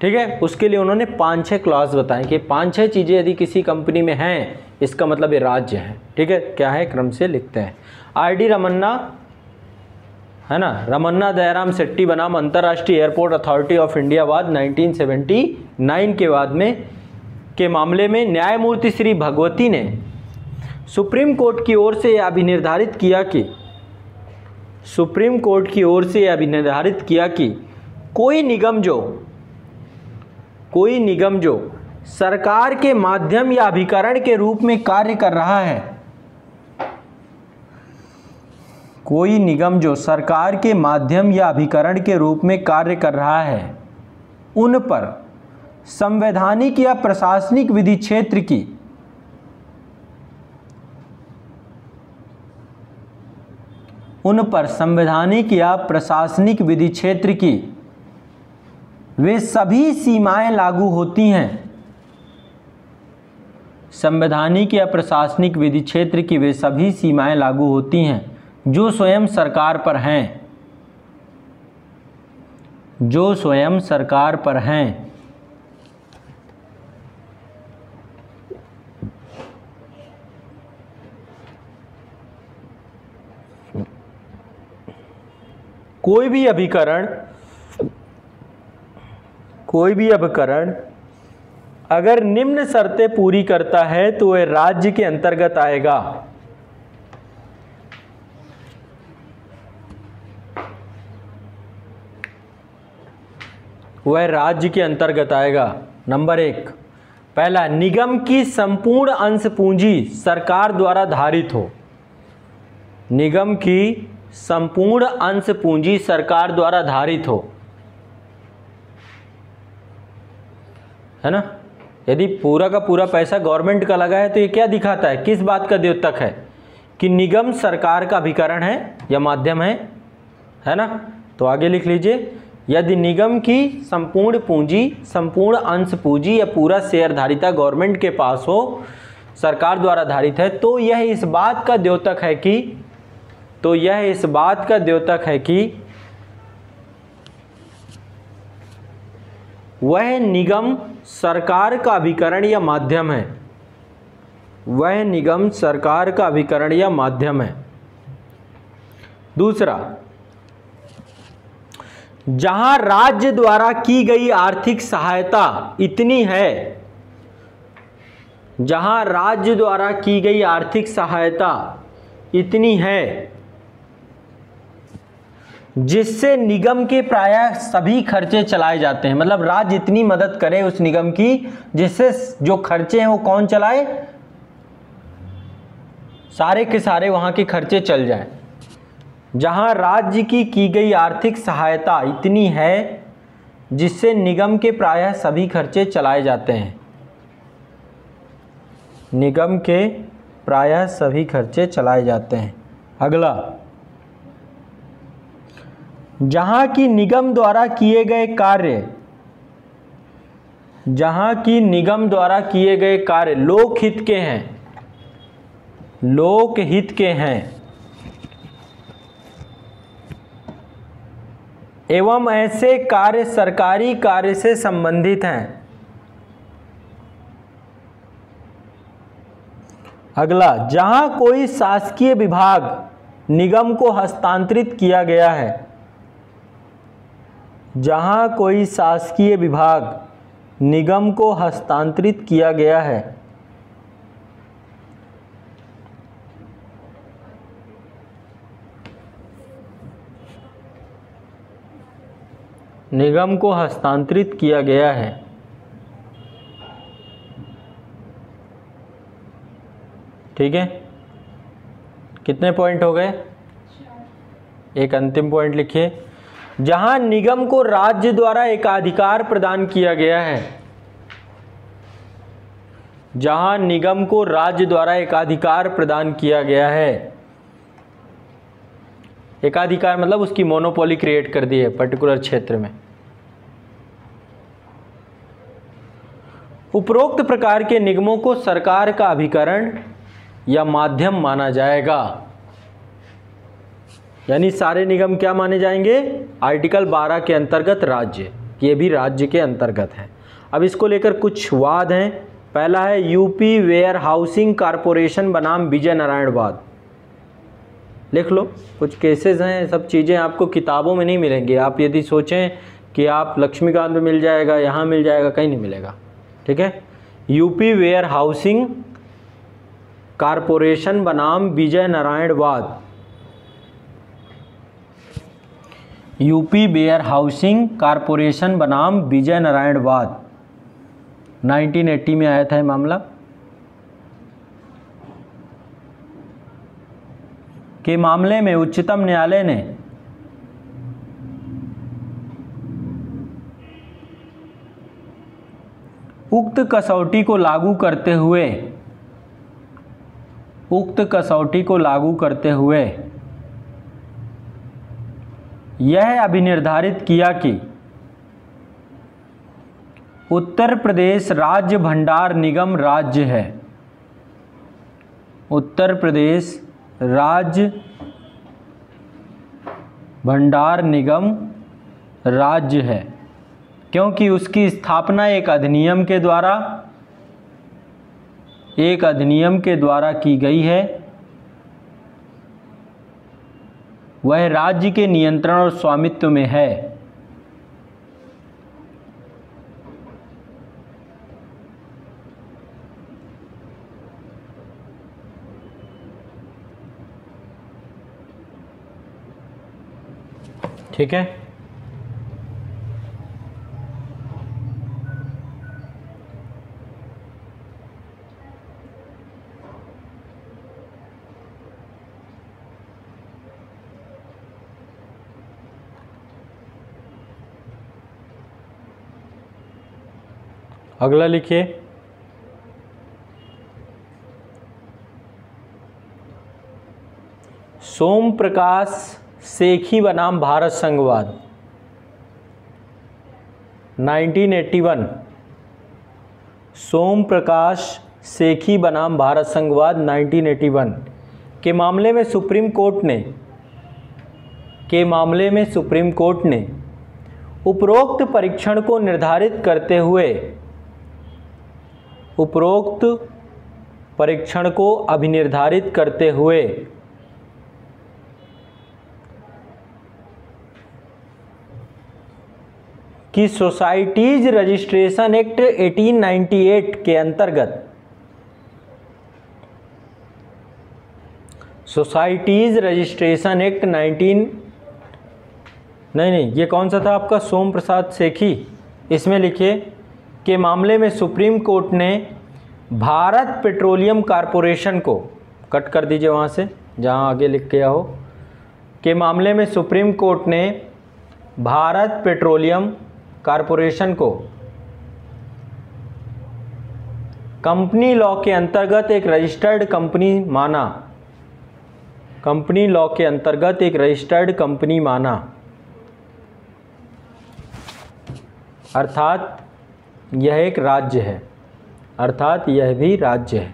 ठीक है। उसके लिए उन्होंने 5-6 क्लॉज बताए कि 5-6 चीज़ें यदि किसी कंपनी में हैं, इसका मतलब ये राज्य है, ठीक है। क्या है क्रम से लिखते हैं। आरडी रमन्ना है ना, रमन्ना दयाराम शेट्टी बनाम अंतर्राष्ट्रीय एयरपोर्ट अथॉरिटी ऑफ इंडिया वाद 1979 के बाद में के मामले में न्यायमूर्ति श्री भगवती ने सुप्रीम कोर्ट की ओर से यह अभिनिर्धारित किया कि कोई निगम जो सरकार के माध्यम या अभिकरण के रूप में कार्य कर रहा है, कोई निगम जो सरकार के माध्यम या अभिकरण के रूप में कार्य कर रहा है, उन पर संवैधानिक या प्रशासनिक विधि क्षेत्र की वे सभी सीमाएं लागू होती हैं। संवैधानिक या प्रशासनिक विधि क्षेत्र की वे सभी सीमाएं लागू होती हैं जो स्वयं सरकार पर हैं। जो स्वयं सरकार पर हैं, कोई भी अभिकरण अगर निम्न शर्तें पूरी करता है तो वह राज्य के अंतर्गत आएगा। वह राज्य के अंतर्गत आएगा। नंबर 1, पहला, निगम की संपूर्ण अंश पूंजी सरकार द्वारा धारित हो। निगम की संपूर्ण अंश पूंजी सरकार द्वारा धारित हो, है ना। यदि पूरा का पूरा पैसा गवर्नमेंट का लगा है तो ये क्या दिखाता है, किस बात का द्योतक है कि निगम सरकार का अभिकरण है या माध्यम है ना। तो आगे लिख लीजिए, यदि निगम की संपूर्ण पूंजी, संपूर्ण अंश पूंजी या पूरा शेयरधारिता गवर्नमेंट के पास हो, सरकार द्वारा धारित है, तो यह इस बात का द्योतक है कि वह निगम सरकार का अभिकरण या माध्यम है। वह निगम सरकार का अभिकरण या माध्यम है। दूसरा, जहां राज्य द्वारा की गई आर्थिक सहायता इतनी है, जहां राज्य द्वारा की गई आर्थिक सहायता इतनी है जिससे निगम के प्रायः सभी खर्चे चलाए जाते हैं। मतलब राज्य इतनी मदद करे उस निगम की जिससे जो खर्चे हैं वो कौन चलाए, सारे के सारे वहां के खर्चे चल जाएं। जहां राज्य की गई आर्थिक सहायता इतनी है जिससे निगम के प्रायः सभी खर्चे चलाए जाते हैं। निगम के प्रायः सभी खर्चे चलाए जाते हैं। अगला, जहां की निगम द्वारा किए गए कार्य, जहां की निगम द्वारा किए गए कार्य लोकहित के हैं, लोकहित के हैं एवं ऐसे कार्य सरकारी कार्य से संबंधित हैं। अगला, जहां कोई शासकीय विभाग निगम को हस्तांतरित किया गया है, जहां कोई शासकीय विभाग निगम को हस्तांतरित किया गया है, निगम को हस्तांतरित किया गया है। ठीक है, कितने पॉइंट हो गए, एक अंतिम पॉइंट लिखिए। जहां निगम को राज्य द्वारा एकाधिकार प्रदान किया गया है, जहां निगम को राज्य द्वारा एकाधिकार प्रदान किया गया है, एकाधिकार मतलब उसकी मोनोपोली क्रिएट कर दी है पर्टिकुलर क्षेत्र में। उपरोक्त प्रकार के निगमों को सरकार का अभिकरण या माध्यम माना जाएगा। यानी सारे निगम क्या माने जाएंगे, आर्टिकल 12 के अंतर्गत राज्य, ये भी राज्य के अंतर्गत है। अब इसको लेकर कुछ वाद हैं। पहला है यूपी वेयर हाउसिंग कारपोरेशन बनाम विजय नारायण वाद। लिख लो, कुछ केसेस हैं, सब चीज़ें आपको किताबों में नहीं मिलेंगी। आप यदि सोचें कि आप लक्ष्मीकांत में मिल जाएगा, यहाँ मिल जाएगा, कहीं नहीं मिलेगा। ठीक है, यूपी वेयर हाउसिंग कारपोरेशन बनाम विजय नारायण वाद। यूपी वेयर हाउसिंग कारपोरेशन बनाम विजय नारायण वाद 1980 में आया था ये मामला। के मामले में उच्चतम न्यायालय ने उक्त कसौटी को लागू करते हुए यह अभिनिर्धारित किया कि उत्तर प्रदेश राज्य भंडार निगम राज्य है। उत्तर प्रदेश राज्य भंडार निगम राज्य है, क्योंकि उसकी स्थापना एक अधिनियम के द्वारा की गई है। वह राज्य के नियंत्रण और स्वामित्व में है। ठीक है। अगला लिखिए, सोम प्रकाश सेखी बनाम भारत संघवाद 1981। सोम प्रकाश सेखी बनाम भारत संघवाद 1981 के मामले में सुप्रीम कोर्ट ने उपरोक्त परीक्षण को निर्धारित करते हुए उपरोक्त परीक्षण को अभिनिर्धारित करते हुए कि सोसाइटीज रजिस्ट्रेशन एक्ट 1898 के अंतर्गत सोसाइटीज रजिस्ट्रेशन एक्ट ये कौन सा था आपका, सोम प्रसाद सेखी। इसमें लिखिए के मामले में सुप्रीम कोर्ट ने भारत पेट्रोलियम कॉरपोरेशन को, कट कर दीजिए वहाँ से जहाँ आगे लिख के आओ, के मामले में सुप्रीम कोर्ट ने भारत पेट्रोलियम कॉरपोरेशन को कंपनी लॉ के अंतर्गत एक रजिस्टर्ड कंपनी माना। कंपनी लॉ के अंतर्गत एक रजिस्टर्ड कंपनी माना, अर्थात यह एक राज्य है, अर्थात यह भी राज्य है।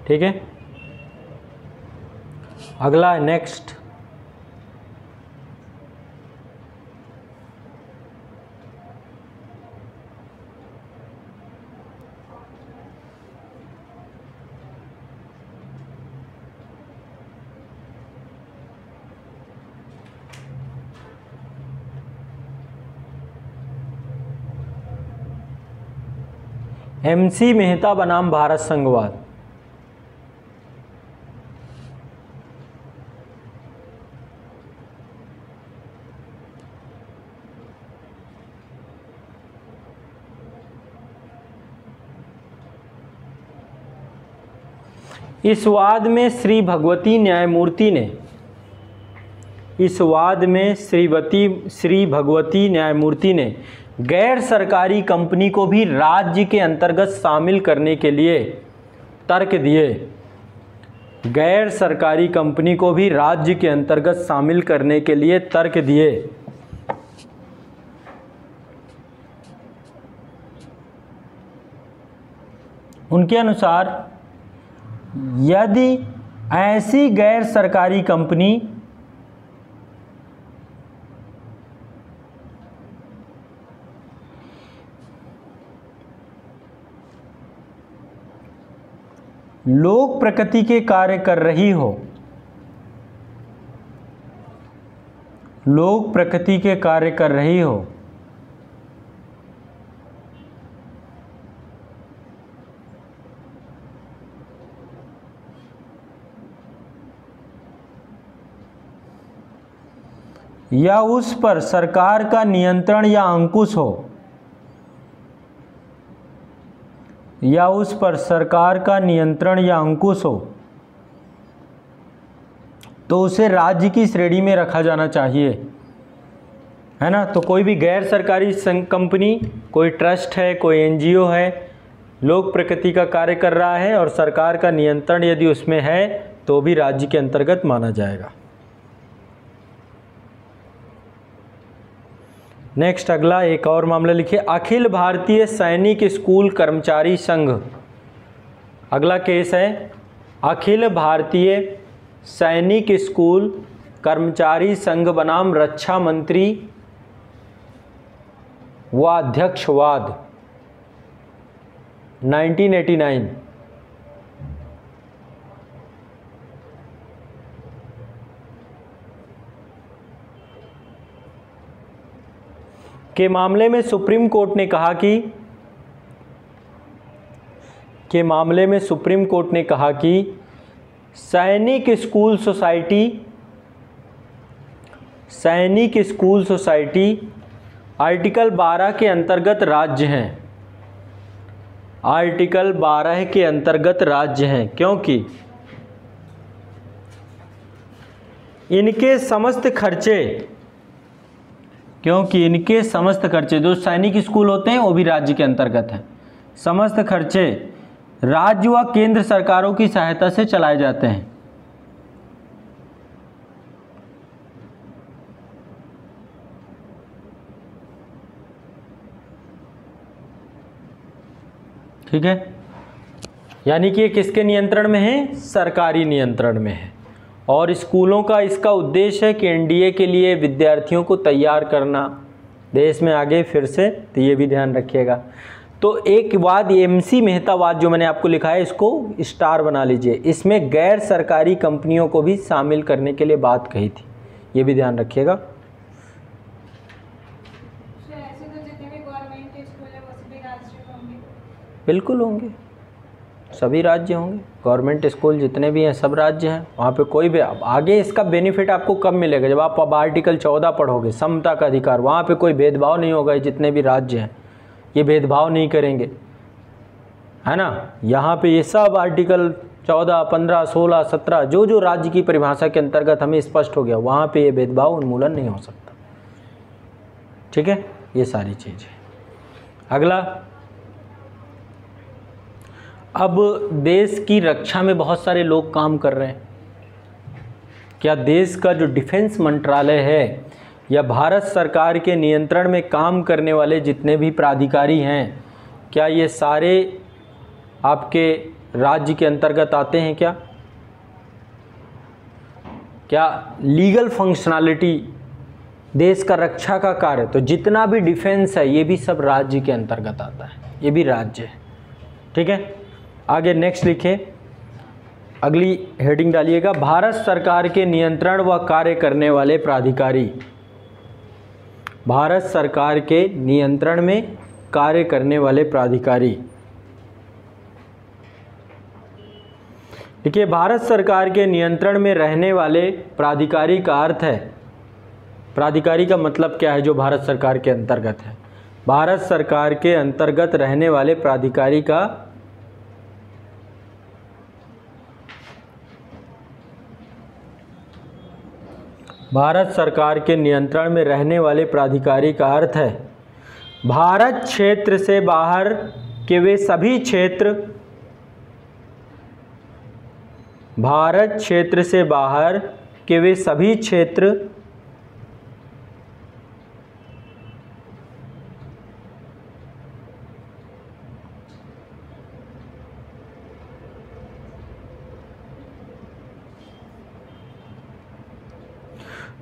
ठीक है। अगला है नेक्स्ट, MC मेहता बनाम भारत संघवाद। इस वाद में श्री भगवती न्यायमूर्ति ने गैर सरकारी कंपनी को भी राज्य के अंतर्गत शामिल करने के लिए तर्क दिए। गैर सरकारी कंपनी को भी राज्य के अंतर्गत शामिल करने के लिए तर्क दिए। उनके अनुसार यदि ऐसी गैर सरकारी कंपनी लोक प्रकृति के कार्य कर रही हो, लोक प्रकृति के कार्य कर रही हो, या उस पर सरकार का नियंत्रण या अंकुश हो, या उस पर सरकार का नियंत्रण या अंकुश हो, तो उसे राज्य की श्रेणी में रखा जाना चाहिए, है ना। तो कोई भी गैर सरकारी कंपनी, कोई ट्रस्ट है, कोई NGO है, लोक प्रकृति का कार्य कर रहा है और सरकार का नियंत्रण यदि उसमें है तो भी राज्य के अंतर्गत माना जाएगा। नेक्स्ट अगला एक और मामला लिखिए, अखिल भारतीय सैनिक स्कूल कर्मचारी संघ। अगला केस है अखिल भारतीय सैनिक स्कूल कर्मचारी संघ बनाम रक्षा मंत्री व अध्यक्षवाद 1989। के मामले में सुप्रीम कोर्ट ने कहा कि सैनिक स्कूल सोसाइटी आर्टिकल 12 के अंतर्गत राज्य हैं। आर्टिकल 12 के अंतर्गत राज्य हैं क्योंकि इनके समस्त खर्चे जो सैनिक स्कूल होते हैं वो भी राज्य के अंतर्गत हैं। समस्त खर्चे राज्य व केंद्र सरकारों की सहायता से चलाए जाते हैं। ठीक है, यानी कि ये किसके नियंत्रण में है? सरकारी नियंत्रण में है। और स्कूलों का इसका उद्देश्य है कि एनडीए के लिए विद्यार्थियों को तैयार करना, देश में आगे फिर से, तो ये भी ध्यान रखिएगा। तो एक वाद एमसी मेहतावाद जो मैंने आपको लिखा है इसको स्टार बना लीजिए। इसमें गैर सरकारी कंपनियों को भी शामिल करने के लिए बात कही थी, ये भी ध्यान रखिएगा। बिल्कुल होंगे, सभी राज्य होंगे। गवर्नमेंट स्कूल जितने भी हैं सब राज्य हैं, वहाँ पे कोई भी आगे इसका बेनिफिट आपको कब मिलेगा? जब आप अब आर्टिकल 14 पढ़ोगे, समता का अधिकार, वहाँ पे कोई भेदभाव नहीं होगा। जितने भी राज्य हैं ये भेदभाव नहीं करेंगे, है ना। यहाँ पे ये सब आर्टिकल 14, 15, 16, 17 जो राज्य की परिभाषा के अंतर्गत हमें स्पष्ट हो गया, वहाँ पे ये भेदभाव उन्मूलन नहीं हो सकता। ठीक है, ये सारी चीज़ें। अगला, अब देश की रक्षा में बहुत सारे लोग काम कर रहे हैं। क्या देश का जो डिफेंस मंत्रालय है या भारत सरकार के नियंत्रण में काम करने वाले जितने भी प्राधिकारी हैं, क्या ये सारे आपके राज्य के अंतर्गत आते हैं? क्या लीगल फंक्शनैलिटी, देश का रक्षा का कार्य, तो जितना भी डिफेंस है ये भी सब राज्य के अंतर्गत आता है, ये भी राज्य है। ठीक है, आगे नेक्स्ट लिखिए, अगली हेडिंग डालिएगा, भारत सरकार के नियंत्रण व कार्य करने वाले प्राधिकारी। भारत सरकार के नियंत्रण में कार्य करने वाले प्राधिकारी। देखिए, भारत सरकार के नियंत्रण में रहने वाले प्राधिकारी का अर्थ है, प्राधिकारी का मतलब क्या है? जो भारत सरकार के अंतर्गत है। भारत सरकार के अंतर्गत रहने वाले प्राधिकारी का भारत सरकार के नियंत्रण में रहने वाले प्राधिकारी का अर्थ है भारत क्षेत्र से बाहर के वे सभी क्षेत्र, भारत क्षेत्र से बाहर के वे सभी क्षेत्र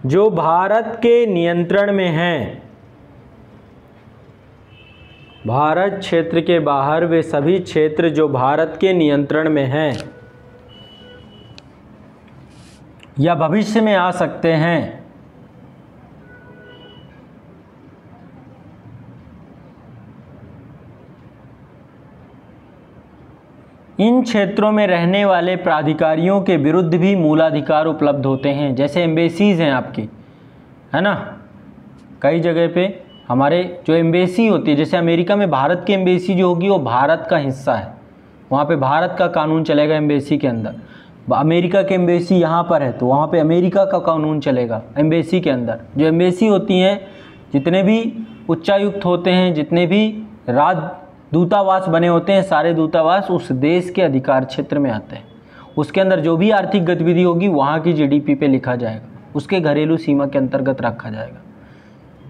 जो भारत के नियंत्रण में हैं। भारत क्षेत्र के बाहर वे सभी क्षेत्र जो भारत के नियंत्रण में हैं या भविष्य में आ सकते हैं, इन क्षेत्रों में रहने वाले प्राधिकारियों के विरुद्ध भी मूलाधिकार उपलब्ध होते हैं। जैसे एम्बेसीज हैं आपकी, है ना, कई जगह पे हमारे जो एम्बेसी होती है, जैसे अमेरिका में भारत की एम्बेसी जो होगी वो भारत का हिस्सा है, वहाँ पे भारत का कानून चलेगा एम्बेसी के अंदर। अमेरिका की एम्बेसी यहाँ पर है तो वहाँ पे अमेरिका का कानून चलेगा एम्बेसी के अंदर। जो एम्बेसी होती हैं, जितने भी उच्चायुक्त होते हैं, जितने भी दूतावास बने होते हैं, सारे दूतावास उस देश के अधिकार क्षेत्र में आते हैं। उसके अंदर जो भी आर्थिक गतिविधि होगी वहाँ की जीडीपी पे लिखा जाएगा, उसके घरेलू सीमा के अंतर्गत रखा जाएगा।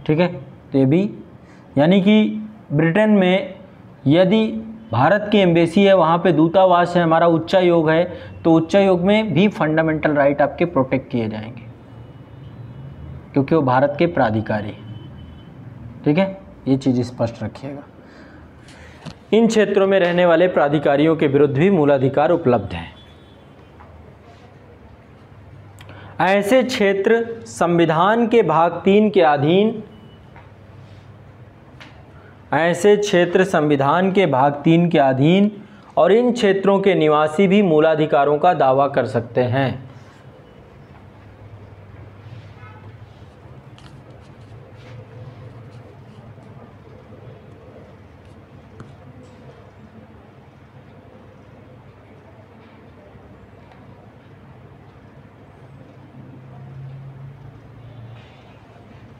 ठीक है, तो ये भी, यानी कि ब्रिटेन में यदि भारत की एम्बेसी है, वहाँ पे दूतावास है, हमारा उच्चायोग है, तो उच्चायोग में भी फंडामेंटल राइट आपके प्रोटेक्ट किए जाएंगे। क्योंकि वो भारत के प्राधिकारी हैं। ठीक है, ये चीज़ स्पष्ट रखिएगा। इन क्षेत्रों में रहने वाले प्राधिकारियों के विरुद्ध भी मूलाधिकार उपलब्ध हैं। ऐसे क्षेत्र संविधान के भाग 3 के अधीन और इन क्षेत्रों के निवासी भी मूलाधिकारों का दावा कर सकते हैं।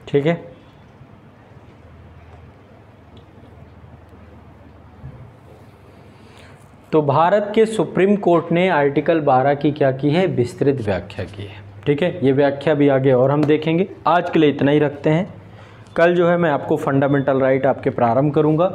ठीक है, तो भारत के सुप्रीम कोर्ट ने आर्टिकल 12 की क्या की है, विस्तृत व्याख्या की है। ठीक है, ये व्याख्या भी आगे और हम देखेंगे। आज के लिए इतना ही रखते हैं। कल जो है मैं आपको फंडामेंटल राइट आपके प्रारंभ करूंगा